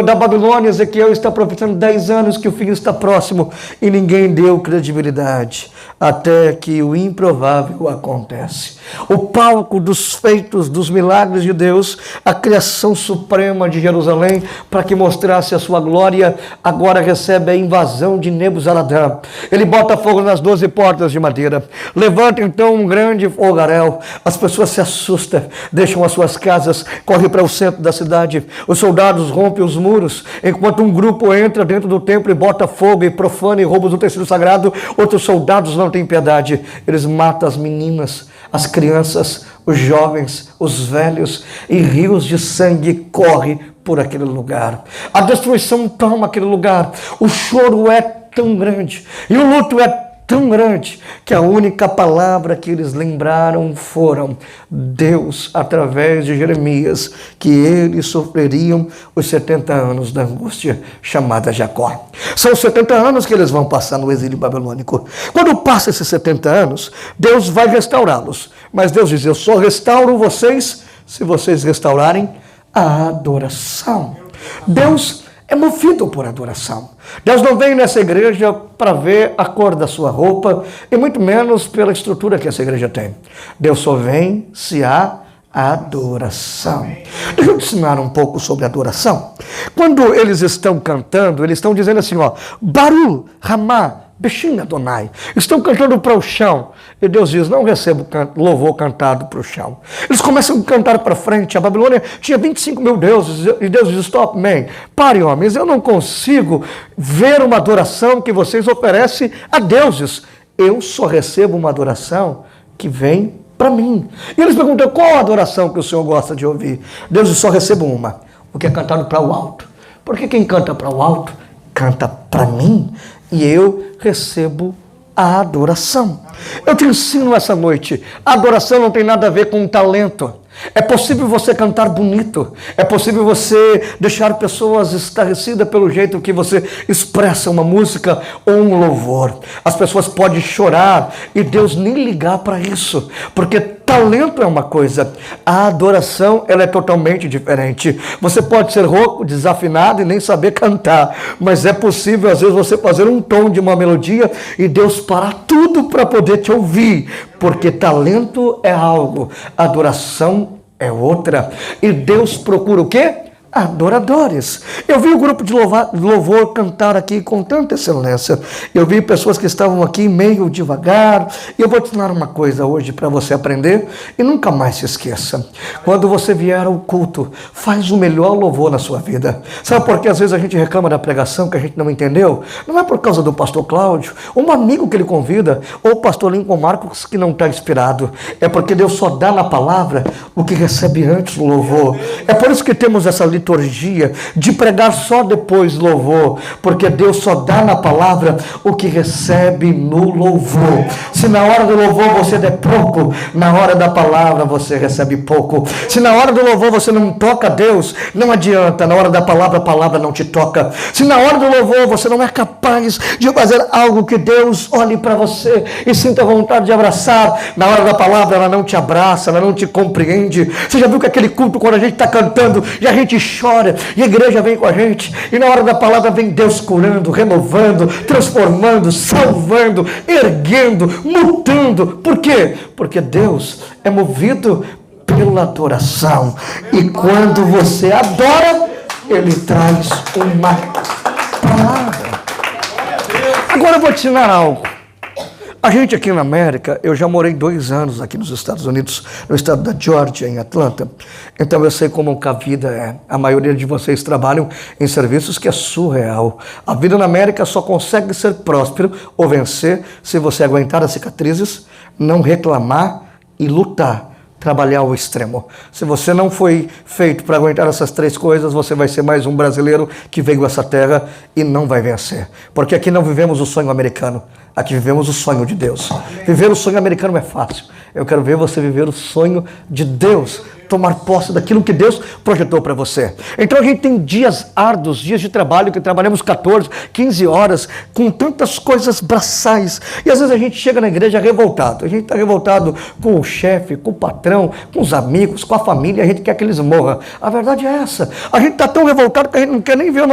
da Babilônia, Ezequiel está profetizando 10 anos que o fim está próximo, e ninguém deu credibilidade, até que o improvável acontece. O palco dos feitos, dos milagres de Deus, a criação suprema de Jerusalém, para que mostrasse a sua glória, agora recebe a invasão de Nebuzaradã. Ele bota fogo nas 12 portas de madeira, levanta então um grande fogaréu, as pessoas se assustam, deixam as suas casas, correm para o centro da cidade, os soldados rompem os muros, enquanto um grupo entra dentro do templo e bota fogo e profana e rouba o tecido sagrado. Outros soldados não têm piedade, eles matam as meninas, as crianças, os jovens, os velhos, e rios de sangue correm por aquele lugar. A destruição toma aquele lugar, o choro é tão grande e o luto é tão grande que a única palavra que eles lembraram foram Deus, através de Jeremias, que eles sofreriam os 70 anos da angústia chamada Jacó. São os 70 anos que eles vão passar no exílio babilônico. Quando passa esses 70 anos, Deus vai restaurá-los, mas Deus diz: eu só restauro vocês se vocês restaurarem a adoração. Deus é movido por adoração. Deus não vem nessa igreja para ver a cor da sua roupa, e muito menos pela estrutura que essa igreja tem. Deus só vem se há adoração. Deixa eu te ensinar um pouco sobre adoração. Quando eles estão cantando, eles estão dizendo assim, ó, Baru, Ramá, Bechim Adonai. Estão cantando para o chão. E Deus diz: não recebo louvor cantado para o chão. Eles começam a cantar para frente. A Babilônia tinha 25 mil deuses. E Deus diz: stop, man. Pare, homens. Eu não consigo ver uma adoração que vocês oferecem a deuses. Eu só recebo uma adoração que vem para mim. E eles perguntam: qual a adoração que o Senhor gosta de ouvir? Deus diz: só recebo uma. O que é cantado para o alto. Porque quem canta para o alto, canta para mim. E eu recebo a adoração. Eu te ensino essa noite, a adoração não tem nada a ver com talento. É possível você cantar bonito, é possível você deixar pessoas estarrecidas pelo jeito que você expressa uma música ou um louvor. As pessoas podem chorar e Deus nem ligar para isso, porque talento é uma coisa, a adoração ela é totalmente diferente. Você pode ser rouco, desafinado e nem saber cantar, mas é possível às vezes você fazer um tom de uma melodia e Deus parar tudo para poder te ouvir, porque talento é algo, adoração é outra. E Deus procura o quê? Adoradores. Eu vi o grupo de louvor cantar aqui com tanta excelência. Eu vi pessoas que estavam aqui meio devagar. E eu vou te ensinar uma coisa hoje para você aprender e nunca mais se esqueça. Quando você vier ao culto, faz o melhor louvor na sua vida. Sabe por que às vezes a gente reclama da pregação que a gente não entendeu? Não é por causa do pastor Cláudio, um amigo que ele convida, ou o pastor Lincoln Marcos que não está inspirado. É porque Deus só dá na palavra o que recebe antes do louvor. É por isso que temos essa liturgia liturgia, de pregar só depois louvor, porque Deus só dá na palavra o que recebe no louvor. Se na hora do louvor você der pouco, na hora da palavra você recebe pouco. Se na hora do louvor você não toca Deus, não adianta, na hora da palavra, a palavra não te toca. Se na hora do louvor você não é capaz de fazer algo que Deus olhe para você e sinta vontade de abraçar, na hora da palavra ela não te abraça, ela não te compreende. Você já viu que aquele culto, quando a gente está cantando e a gente chora, e a igreja vem com a gente, e na hora da palavra vem Deus curando, renovando, transformando, salvando, erguendo, mudando. Por quê? Porque Deus é movido pela adoração, e quando você adora, Ele traz uma palavra. Agora eu vou te ensinar algo. A gente aqui na América, eu já morei 2 anos aqui nos Estados Unidos, no estado da Geórgia, em Atlanta. Então eu sei como que a vida é. A maioria de vocês trabalham em serviços que é surreal. A vida na América só consegue ser próspero ou vencer se você aguentar as cicatrizes, não reclamar e lutar. Trabalhar ao extremo. Se você não foi feito para aguentar essas 3 coisas, você vai ser mais um brasileiro que veio a essa terra e não vai vencer. Porque aqui não vivemos o sonho americano, aqui vivemos o sonho de Deus. Viver o sonho americano é fácil. Eu quero ver você viver o sonho de Deus, tomar posse daquilo que Deus projetou para você. Então a gente tem dias árduos, dias de trabalho, que trabalhamos 14, 15 horas, com tantas coisas braçais. E às vezes a gente chega na igreja revoltado. A gente está revoltado com o chefe, com o patrão, com os amigos, com a família, a gente quer que eles morram. A verdade é essa. A gente está tão revoltado que a gente não quer nem ver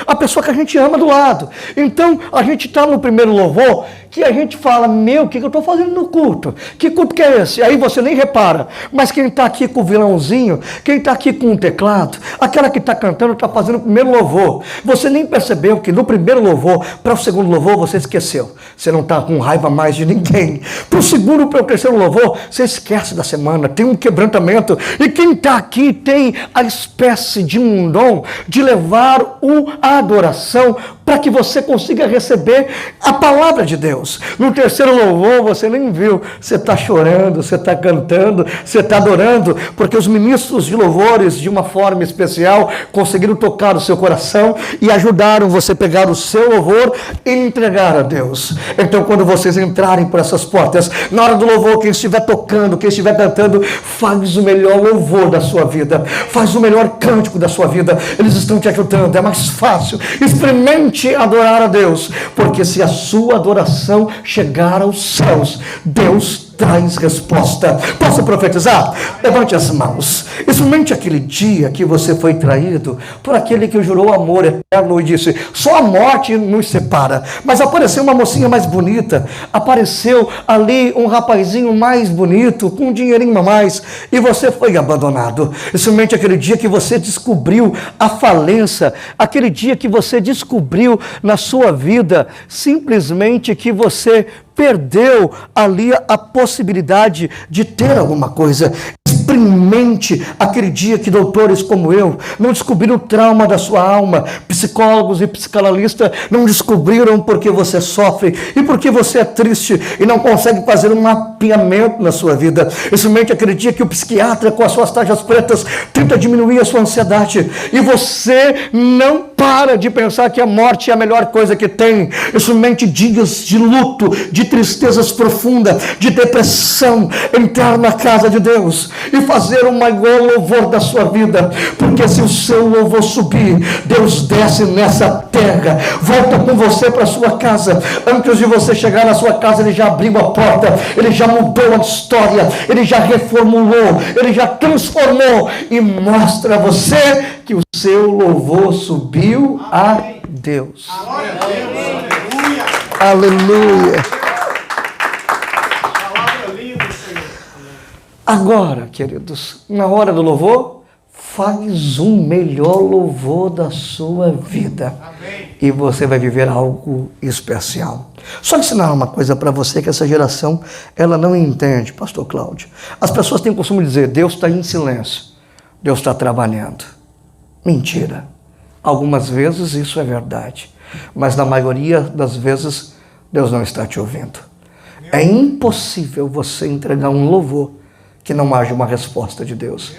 a pessoa que a gente ama do lado. Então a gente está no primeiro louvor, que a gente fala, o que eu estou fazendo no culto? Que culto que é esse? Aí você nem repara. Mas quem está aqui com o violãozinho, quem está aqui com o teclado, aquela que está cantando, está fazendo o primeiro louvor. Você nem percebeu que no primeiro louvor, para o segundo louvor, você esqueceu. Você não está com raiva mais de ninguém. Para o segundo, para o terceiro louvor, você esquece da semana, tem um quebrantamento. E quem está aqui tem a espécie de um dom de levar a adoração para que você consiga receber a palavra de Deus. No terceiro louvor, você nem viu. Você está chorando, você está cantando, você está adorando, porque os ministros de louvores, de uma forma especial, conseguiram tocar o seu coração e ajudaram você a pegar o seu louvor e entregar a Deus. Então, quando vocês entrarem por essas portas, na hora do louvor, quem estiver tocando, quem estiver cantando, faz o melhor louvor da sua vida, faz o melhor cântico da sua vida. Eles estão te ajudando, é mais fácil. Experimente adorar a Deus, porque se a sua adoração chegar aos céus, Deus traz resposta. Posso profetizar? Levante as mãos. Experimente aquele dia que você foi traído por aquele que jurou amor eterno e disse, só a morte nos separa. Mas apareceu uma mocinha mais bonita, apareceu ali um rapazinho mais bonito, com um dinheirinho a mais, e você foi abandonado. Experimente aquele dia que você descobriu a falência, aquele dia que você descobriu na sua vida, simplesmente que você perdeu ali a possibilidade de ter alguma coisa. Experimente aquele dia que doutores como eu não descobriram o trauma da sua alma, psicólogos e psicanalistas não descobriram porque você sofre e porque você é triste e não consegue fazer um mapeamento na sua vida. Experimente aquele dia que o psiquiatra com as suas taxas pretas tenta diminuir a sua ansiedade e você não para de pensar que a morte é a melhor coisa que tem. Experimente dias de luto, de tristezas profundas, de depressão, entrar na casa de Deus e fazer o maior louvor da sua vida, porque se o seu louvor subir, Deus desce nessa terra, volta com você para sua casa. Antes de você chegar na sua casa, Ele já abriu a porta, Ele já mudou a história, Ele já reformulou, Ele já transformou e mostra a você que o seu louvor subiu a Deus. Aleluia. Agora, queridos, na hora do louvor, faz um melhor louvor da sua vida. Amém. E você vai viver algo especial. Só ensinar uma coisa para você que essa geração, ela não entende, pastor Cláudio. As pessoas têm o costume de dizer, Deus está em silêncio, Deus está trabalhando. Mentira. Algumas vezes isso é verdade, mas na maioria das vezes, Deus não está te ouvindo. É impossível você entregar um louvor que não haja uma resposta de Deus.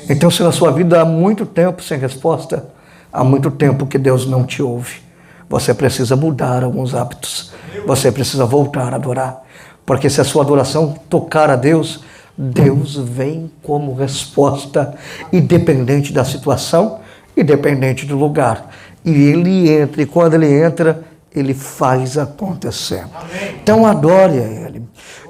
Então, se na sua vida há muito tempo sem resposta, há muito tempo que Deus não te ouve. Você precisa mudar alguns hábitos. Você precisa voltar a adorar. Porque se a sua adoração tocar a Deus, Deus vem como resposta, independente da situação, independente do lugar. E Ele entra, e quando Ele entra, Ele faz acontecer. Então adore a Ele.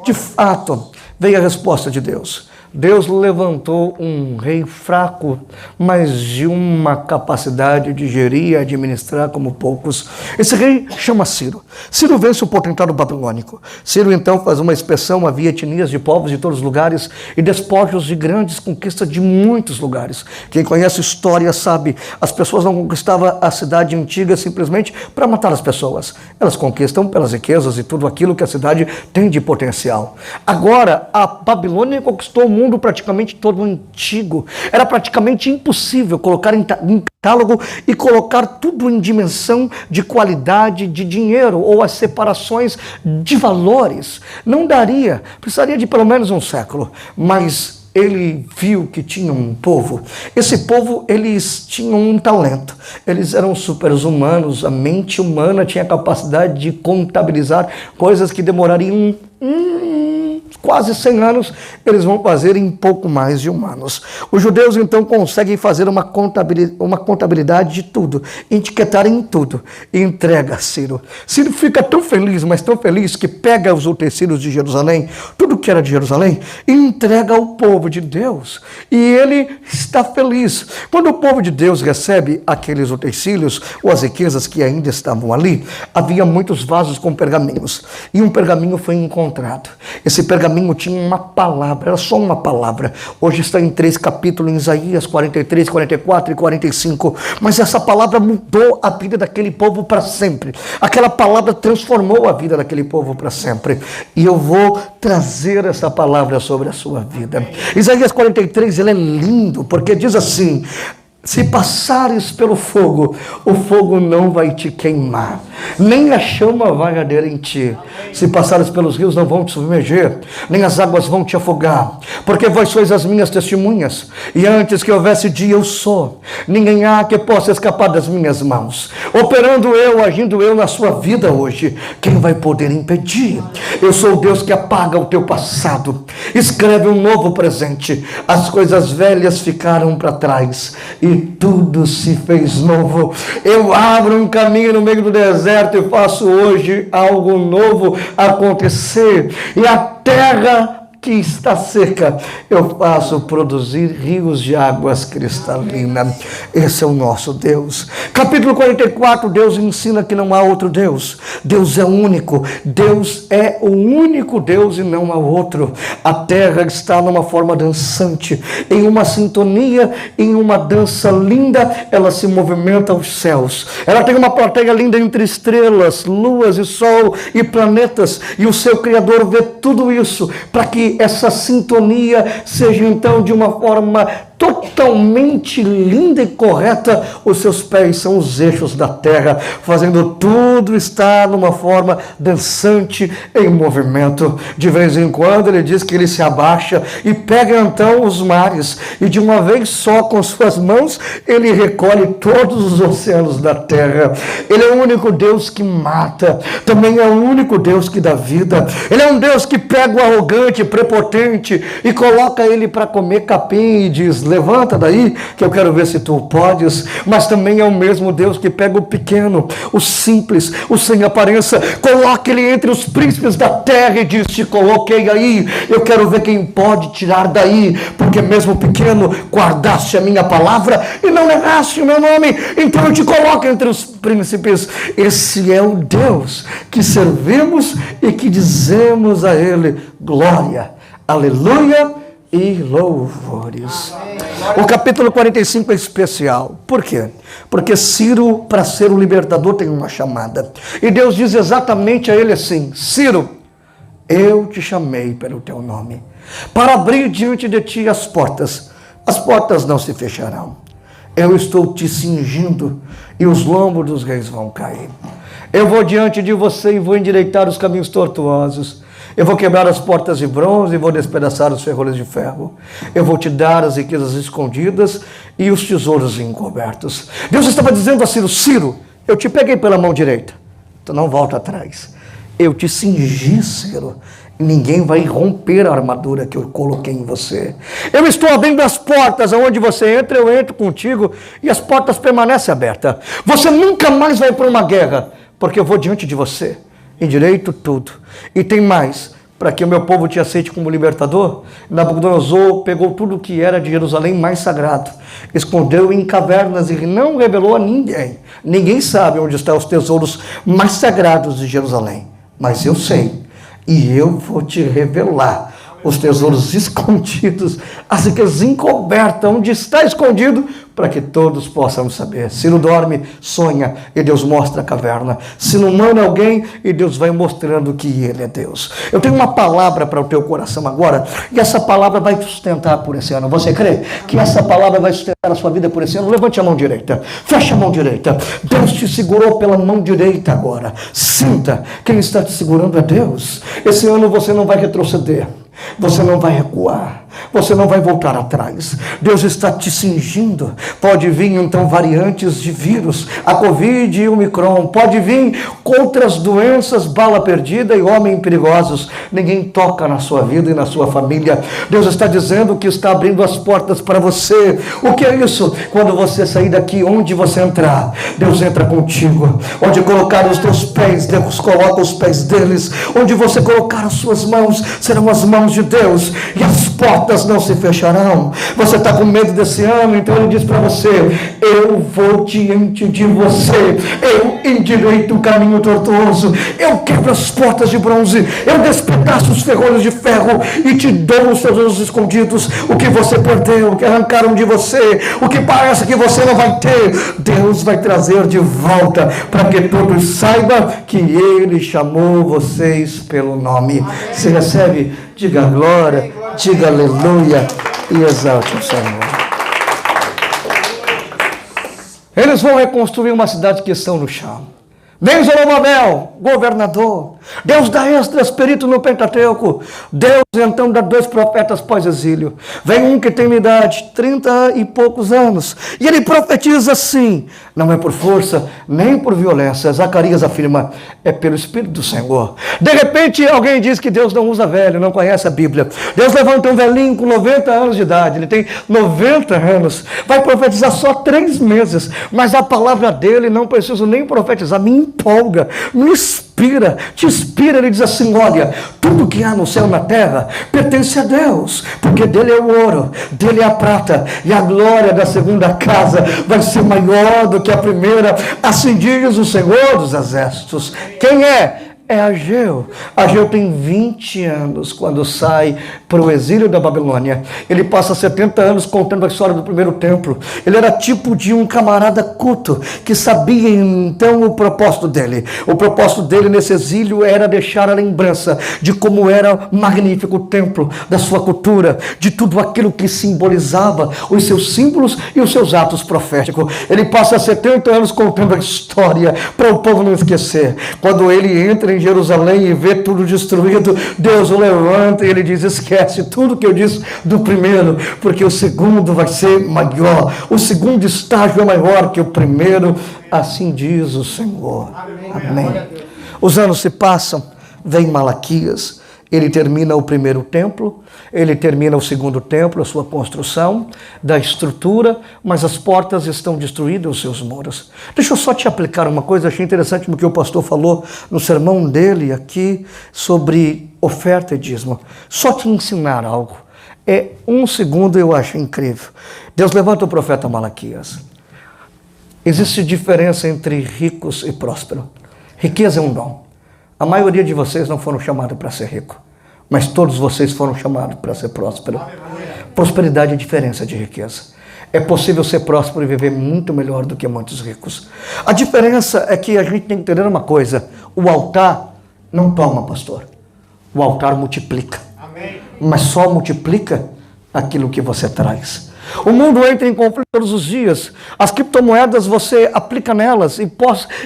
De fato, veio a resposta de Deus. Deus levantou um rei fraco, mas de uma capacidade de gerir e administrar como poucos. Esse rei chama Ciro. Ciro vence o potentado babilônico. Ciro então faz uma inspeção, havia etnias de povos de todos os lugares e despojos de grandes conquistas de muitos lugares. Quem conhece história sabe, as pessoas não conquistavam a cidade antiga simplesmente para matar as pessoas. Elas conquistam pelas riquezas e tudo aquilo que a cidade tem de potencial. Agora, a Babilônia conquistou o mundo praticamente todo antigo. Era praticamente impossível colocar em catálogo e colocar tudo em dimensão de qualidade de dinheiro ou as separações de valores. Não daria, precisaria de pelo menos um século, mas ele viu que tinha um povo. Esse povo, eles tinham um talento. Eles eram super-humanos. A mente humana tinha a capacidade de contabilizar coisas que demorariam quase 100 anos, eles vão fazer em pouco mais de 1 ano. Os judeus, então, conseguem fazer uma contabilidade de tudo, etiquetar em tudo, e entrega a Ciro. Ciro fica tão feliz, mas tão feliz, que pega os utensílios de Jerusalém, tudo que era de Jerusalém, e entrega ao povo de Deus. E ele está feliz. Quando o povo de Deus recebe aqueles utensílios, ou as riquezas que ainda estavam ali, havia muitos vasos com pergaminhos, e um pergaminho foi encontrado. Esse pergaminho tinha uma palavra, era só uma palavra. Hoje está em 3 capítulos, em Isaías 43, 44 e 45. Mas essa palavra mudou a vida daquele povo para sempre. Aquela palavra transformou a vida daquele povo para sempre. E eu vou trazer essa palavra sobre a sua vida. Isaías 43, ele é lindo, porque diz assim: se passares pelo fogo, o fogo não vai te queimar, nem a chama vai arder em ti. Se passares pelos rios, não vão te submerger, nem as águas vão te afogar, porque vós sois as minhas testemunhas, e antes que houvesse dia eu sou. Ninguém há que possa escapar das minhas mãos. Operando eu, agindo eu na sua vida hoje, quem vai poder impedir? Eu sou o Deus que apaga o teu passado, escreve um novo presente. As coisas velhas ficaram para trás e tudo se fez novo. Eu abro um caminho no meio do deserto e faço hoje algo novo acontecer. E a terra que está seca, eu faço produzir rios de águas cristalinas. Esse é o nosso Deus. Capítulo 44, Deus ensina que não há outro Deus. Deus é único. Deus é o único Deus e não há outro. A terra está numa forma dançante, em uma sintonia, em uma dança linda, ela se movimenta aos céus. Ela tem uma plateia linda entre estrelas, luas e sol e planetas, e o seu Criador vê tudo isso para que essa sintonia seja então de uma forma totalmente linda e correta. Os seus pés são os eixos da terra, fazendo tudo estar numa forma dançante, em movimento. De vez em quando ele diz que ele se abaixa e pega então os mares, e de uma vez só com suas mãos ele recolhe todos os oceanos da terra. Ele é o único Deus que mata, também é o único Deus que dá vida. Ele é um Deus que pega o arrogante, prepotente e coloca ele para comer capim e diz: levanta daí que eu quero ver se tu podes. Mas também é o mesmo Deus que pega o pequeno, o simples, o sem aparência, coloca ele entre os príncipes da terra e diz: te coloquei aí, eu quero ver quem pode tirar daí, porque mesmo pequeno guardaste a minha palavra e não negaste o meu nome, então eu te coloco entre os príncipes. Esse é o Deus que servimos e que dizemos a ele glória, aleluia e louvores. O capítulo 45 é especial. Por quê? Porque Ciro, para ser o libertador, tem uma chamada. E Deus diz exatamente a ele assim: Ciro, eu te chamei pelo teu nome, para abrir diante de ti as portas não se fecharão. Eu estou te cingindo e os lombos dos reis vão cair. Eu vou diante de você e vou endireitar os caminhos tortuosos. Eu vou quebrar as portas de bronze e vou despedaçar os ferrolhos de ferro. Eu vou te dar as riquezas escondidas e os tesouros encobertos. Deus estava dizendo a Ciro: Ciro, eu te peguei pela mão direita. Tu não volta atrás. Eu te cingi, Ciro. Ninguém vai romper a armadura que eu coloquei em você. Eu estou abrindo as portas. Aonde você entra, eu entro contigo. E as portas permanecem abertas. Você nunca mais vai para uma guerra, porque eu vou diante de você. Endireito tudo. E tem mais, para que o meu povo te aceite como libertador. Nabucodonosor pegou tudo que era de Jerusalém mais sagrado, escondeu em cavernas e não revelou a ninguém. Ninguém sabe onde estão os tesouros mais sagrados de Jerusalém, mas eu sei, e eu vou te revelar os tesouros escondidos, as riquezas encobertas, onde está escondido, para que todos possam saber. Se não dorme, sonha, e Deus mostra a caverna. Se não manda alguém, e Deus vai mostrando que Ele é Deus. Eu tenho uma palavra para o teu coração agora, e essa palavra vai te sustentar por esse ano. Você crê que essa palavra vai sustentar a sua vida por esse ano? Levante a mão direita, feche a mão direita. Deus te segurou pela mão direita agora. Sinta, quem está te segurando é Deus. Esse ano você não vai retroceder. Você não vai recuar, você não vai voltar atrás. Deus está te cingindo. Pode vir então variantes de vírus, a Covid e o Omicron. Pode vir outras doenças, bala perdida e homens perigosos. Ninguém toca na sua vida e na sua família. Deus está dizendo que está abrindo as portas para você. O que é isso? Quando você sair daqui, onde você entrar, Deus entra contigo. Onde colocar os teus pés, Deus coloca os pés deles. Onde você colocar as suas mãos, serão as mãos de Deus, e as portas não se fecharão. Você está com medo desse ano, então Ele diz para você: eu vou diante de você, eu endireito o caminho tortuoso, eu quebro as portas de bronze, eu despedaço os ferrolhos de ferro e te dou os tesouros escondidos. O que você perdeu, o que arrancaram de você, o que parece que você não vai ter, Deus vai trazer de volta, para que todos saibam que Ele chamou vocês pelo nome. Você recebe? Diga glória, diga aleluia e exalte o Senhor. Eles vão reconstruir uma cidade que estão no chão. Vem Zorobabel, governador. Deus dá extras, perito no Pentateuco. Deus então dá 2 profetas pós-exílio. Vem um que tem uma idade, 30 e poucos anos. E ele profetiza assim: não é por força, nem por violência. Zacarias afirma: é pelo Espírito do Senhor. De repente alguém diz que Deus não usa velho, não conhece a Bíblia. Deus levanta um velhinho com 90 anos de idade. Ele tem 90 anos. Vai profetizar só 3 meses. Mas a palavra dele não preciso nem profetizar. Me empolga, me inspira, te inspira. Ele diz assim: olha, tudo que há no céu e na terra pertence a Deus, porque dele é o ouro, dele é a prata, e a glória da segunda casa vai ser maior do que a primeira. Assim diz o Senhor dos Exércitos. Quem é? É Ageu. Ageu tem 20 anos quando sai para o exílio da Babilônia. Ele passa 70 anos contando a história do primeiro templo. Ele era tipo de um camarada culto que sabia então o propósito dele. O propósito dele nesse exílio era deixar a lembrança de como era magnífico o templo, da sua cultura, de tudo aquilo que simbolizava os seus símbolos e os seus atos proféticos. Ele passa 70 anos contando a história para o povo não esquecer. Quando ele entra em Jerusalém e vê tudo destruído, Deus o levanta e ele diz: esquece tudo que eu disse do primeiro, porque o segundo vai ser maior, o segundo estágio é maior que o primeiro, assim diz o Senhor. Amém. Os anos se passam, vem Malaquias, ele termina o primeiro templo, ele termina o segundo templo, a sua construção, da estrutura, mas as portas estão destruídas, os seus muros. Deixa eu só te aplicar uma coisa, achei interessante o que o pastor falou no sermão dele aqui, sobre oferta e dízimo. Só te ensinar algo. 1 segundo eu acho incrível. Deus levanta o profeta Malaquias. Existe diferença entre ricos e prósperos. Riqueza é um dom. A maioria de vocês não foram chamados para ser rico, mas todos vocês foram chamados para ser próspero. Prosperidade é diferença de riqueza. É possível ser próspero e viver muito melhor do que muitos ricos. A diferença é que a gente tem que entender uma coisa: o altar não toma, pastor. O altar multiplica. Mas só multiplica aquilo que você traz. O mundo entra em conflito todos os dias. As criptomoedas, você aplica nelas e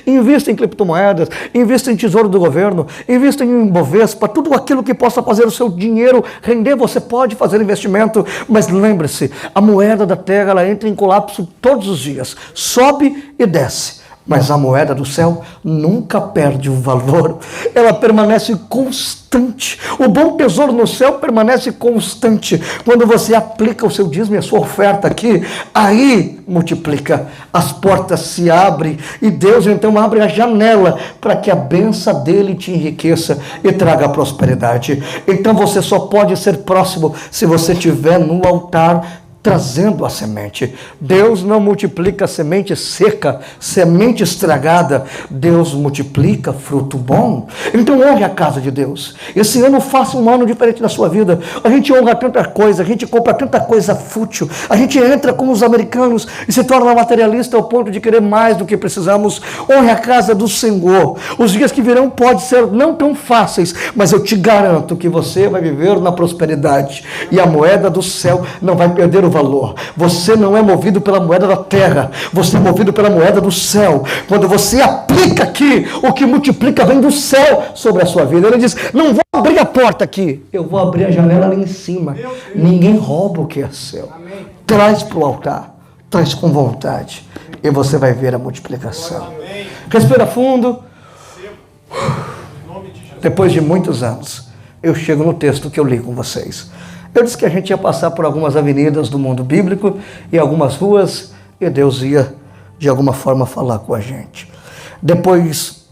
invista em criptomoedas, invista em tesouro do governo, invista em Bovespa, tudo aquilo que possa fazer o seu dinheiro render, você pode fazer investimento, mas lembre-se, a moeda da terra, ela entra em colapso todos os dias, sobe e desce. Mas a moeda do céu nunca perde o valor, ela permanece constante. O bom tesouro no céu permanece constante. Quando você aplica o seu dízimo e a sua oferta aqui, aí multiplica, as portas se abrem e Deus então abre a janela para que a bênção dele te enriqueça e traga prosperidade. Então você só pode ser próximo se você estiver no altar trazendo a semente. Deus não multiplica semente seca, semente estragada. Deus multiplica fruto bom. Então honre a casa de Deus. Esse ano faça um ano diferente na sua vida. A gente honra tanta coisa, a gente compra tanta coisa fútil, a gente entra como os americanos e se torna materialista ao ponto de querer mais do que precisamos. Honre a casa do Senhor. Os dias que virão podem ser não tão fáceis, mas eu te garanto que você vai viver na prosperidade e a moeda do céu não vai perder o valor. Você não é movido pela moeda da terra, você é movido pela moeda do céu. Quando você aplica aqui, o que multiplica vem do céu sobre a sua vida. Ele diz, não vou abrir a porta aqui, eu vou abrir a janela ali em cima. Ninguém rouba o que é seu. Amém. Traz para o altar, traz com vontade e você vai ver a multiplicação. Amém. Respira fundo. Depois de muitos anos, eu chego no texto que eu li com vocês. Eu disse que a gente ia passar por algumas avenidas do mundo bíblico e algumas ruas, e Deus ia, de alguma forma, falar com a gente. Depois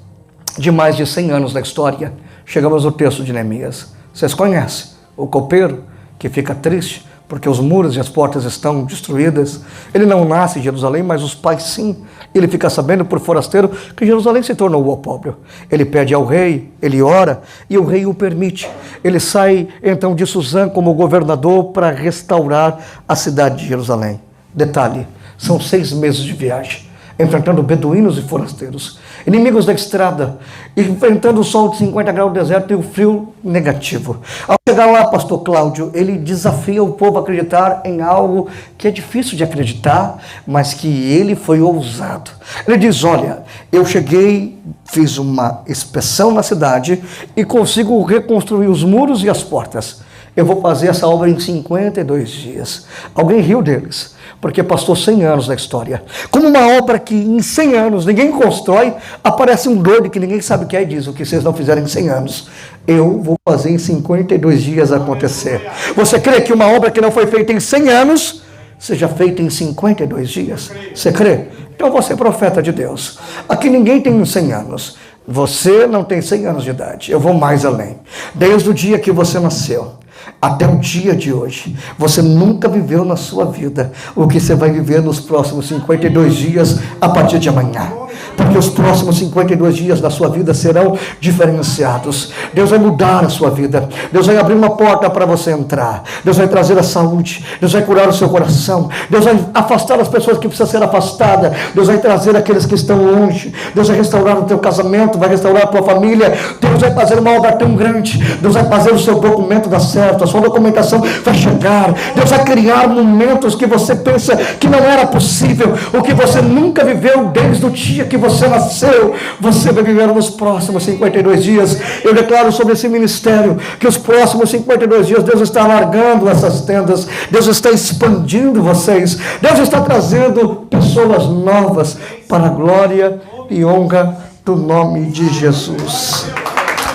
de mais de 100 anos da história, chegamos no texto de Neemias. Vocês conhecem o copeiro que fica triste porque os muros e as portas estão destruídas. Ele não nasce em Jerusalém, mas os pais sim. Ele fica sabendo por forasteiro que Jerusalém se tornou o opróbrio. Ele pede ao rei, ele ora e o rei o permite. Ele sai então de Suzã como governador para restaurar a cidade de Jerusalém. Detalhe, são 6 meses de viagem, enfrentando beduínos e forasteiros, inimigos da estrada, enfrentando o sol de 50 graus no deserto e o frio negativo. Ao chegar lá, pastor Cláudio, ele desafia o povo a acreditar em algo que é difícil de acreditar, mas que ele foi ousado. Ele diz, olha, eu cheguei, fiz uma inspeção na cidade e consigo reconstruir os muros e as portas. Eu vou fazer essa obra em 52 dias. Alguém riu deles, porque passou 100 anos na história. Como uma obra que em 100 anos ninguém constrói, aparece um doido que ninguém sabe o que é e diz, o que vocês não fizeram em 100 anos, eu vou fazer em 52 dias acontecer. Você crê que uma obra que não foi feita em 100 anos, seja feita em 52 dias? Você crê? Então você é profeta de Deus. Aqui ninguém tem 100 anos. Você não tem 100 anos de idade. Eu vou mais além. Desde o dia que você nasceu até o dia de hoje, você nunca viveu na sua vida o que você vai viver nos próximos 52 dias a partir de amanhã. Porque os próximos 52 dias da sua vida serão diferenciados. Deus vai mudar a sua vida. Deus vai abrir uma porta para você entrar. Deus vai trazer a saúde. Deus vai curar o seu coração. Deus vai afastar as pessoas que precisam ser afastadas. Deus vai trazer aqueles que estão longe. Deus vai restaurar o teu casamento, vai restaurar a tua família. Deus vai fazer uma obra tão grande. Deus vai fazer o seu documento dar certo. A sua documentação vai chegar. Deus vai criar momentos que você pensa que não era possível. O que você nunca viveu desde o dia que você nasceu, você vai viver nos próximos 52 dias. Eu declaro sobre esse ministério que os próximos 52 dias Deus está largando essas tendas, Deus está expandindo vocês, Deus está trazendo pessoas novas para a glória e honra do nome de Jesus.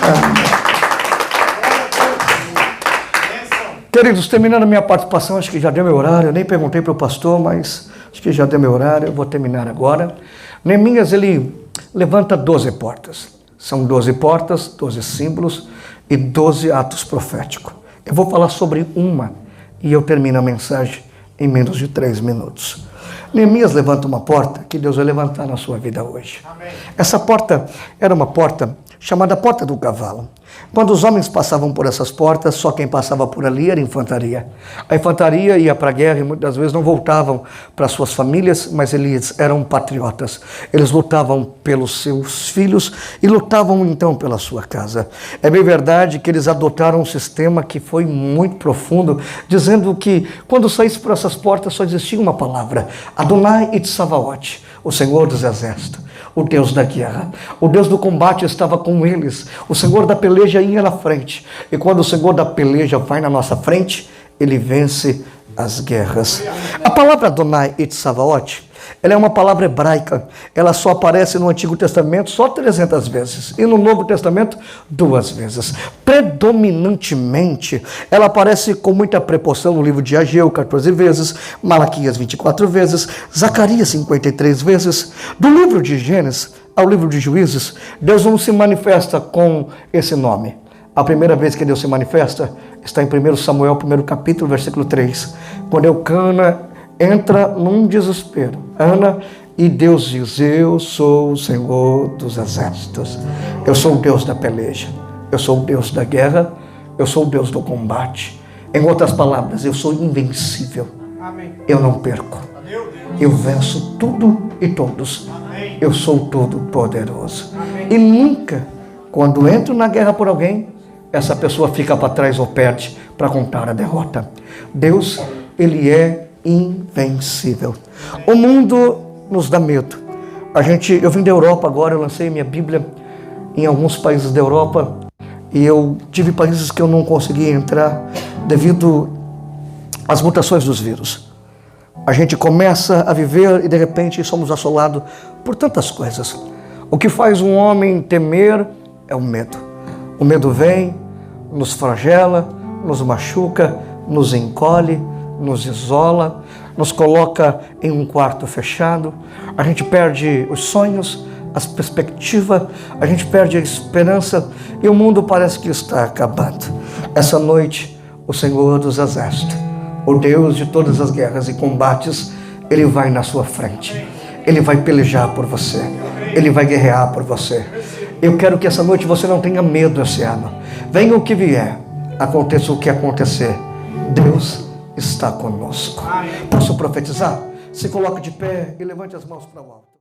Amém. Queridos, terminando a minha participação, acho que já deu meu horário, eu nem perguntei para o pastor, mas acho que já deu meu horário, eu vou terminar agora. Neemias, ele levanta 12 portas. São 12 portas, 12 símbolos e 12 atos proféticos. Eu vou falar sobre uma e eu termino a mensagem em menos de 3 minutos. Neemias levanta uma porta que Deus vai levantar na sua vida hoje. Amém. Essa porta era uma porta chamada Porta do Cavalo. Quando os homens passavam por essas portas, só quem passava por ali era a infantaria. A infantaria ia para a guerra e muitas vezes não voltavam para suas famílias, mas eles eram patriotas. Eles lutavam pelos seus filhos e lutavam então pela sua casa. É bem verdade que eles adotaram um sistema que foi muito profundo, dizendo que quando saísse por essas portas só existia uma palavra: Adonai Itzavaot, o Senhor dos Exércitos. O Deus da guerra, o Deus do combate estava com eles. O Senhor da peleja ia na frente. E quando o Senhor da peleja vai na nossa frente, ele vence as guerras. A palavra Adonai Itzavaot, ela é uma palavra hebraica. Ela só aparece no Antigo Testamento só 300 vezes. E no Novo Testamento, 2 vezes. Predominantemente, ela aparece com muita preposição no livro de Ageu, 14 vezes. Malaquias, 24 vezes. Zacarias, 53 vezes. Do livro de Gênesis ao livro de Juízes, Deus não se manifesta com esse nome. A primeira vez que Deus se manifesta está em 1 Samuel, 1º capítulo, versículo 3. Quando Eucana entra num desespero. Ana, e Deus diz: eu sou o Senhor dos Exércitos. Eu sou o Deus da peleja. Eu sou o Deus da guerra. Eu sou o Deus do combate. Em outras palavras, eu sou invencível. Amém. Eu não perco. Eu venço tudo e todos. Amém. Eu sou todo poderoso. Amém. E nunca, quando entro na guerra por alguém, essa pessoa fica para trás ou perde para contar a derrota. Deus, ele é invencível. O mundo nos dá medo. Eu vim da Europa agora, eu lancei minha Bíblia em alguns países da Europa e eu tive países que eu não conseguia entrar devido às mutações dos vírus. A gente começa a viver e de repente somos assolados por tantas coisas. O que faz um homem temer é o medo. O medo vem, nos flagela, nos machuca, nos encolhe, nos isola, nos coloca em um quarto fechado, a gente perde os sonhos, as perspectivas, a gente perde a esperança e o mundo parece que está acabando. Essa noite, o Senhor dos Exércitos, o Deus de todas as guerras e combates, ele vai na sua frente, ele vai pelejar por você, ele vai guerrear por você. Eu quero que essa noite você não tenha medo esse ano. Venha o que vier, aconteça o que acontecer, Deus está conosco. Posso profetizar? Se coloque de pé e levante as mãos para o alto.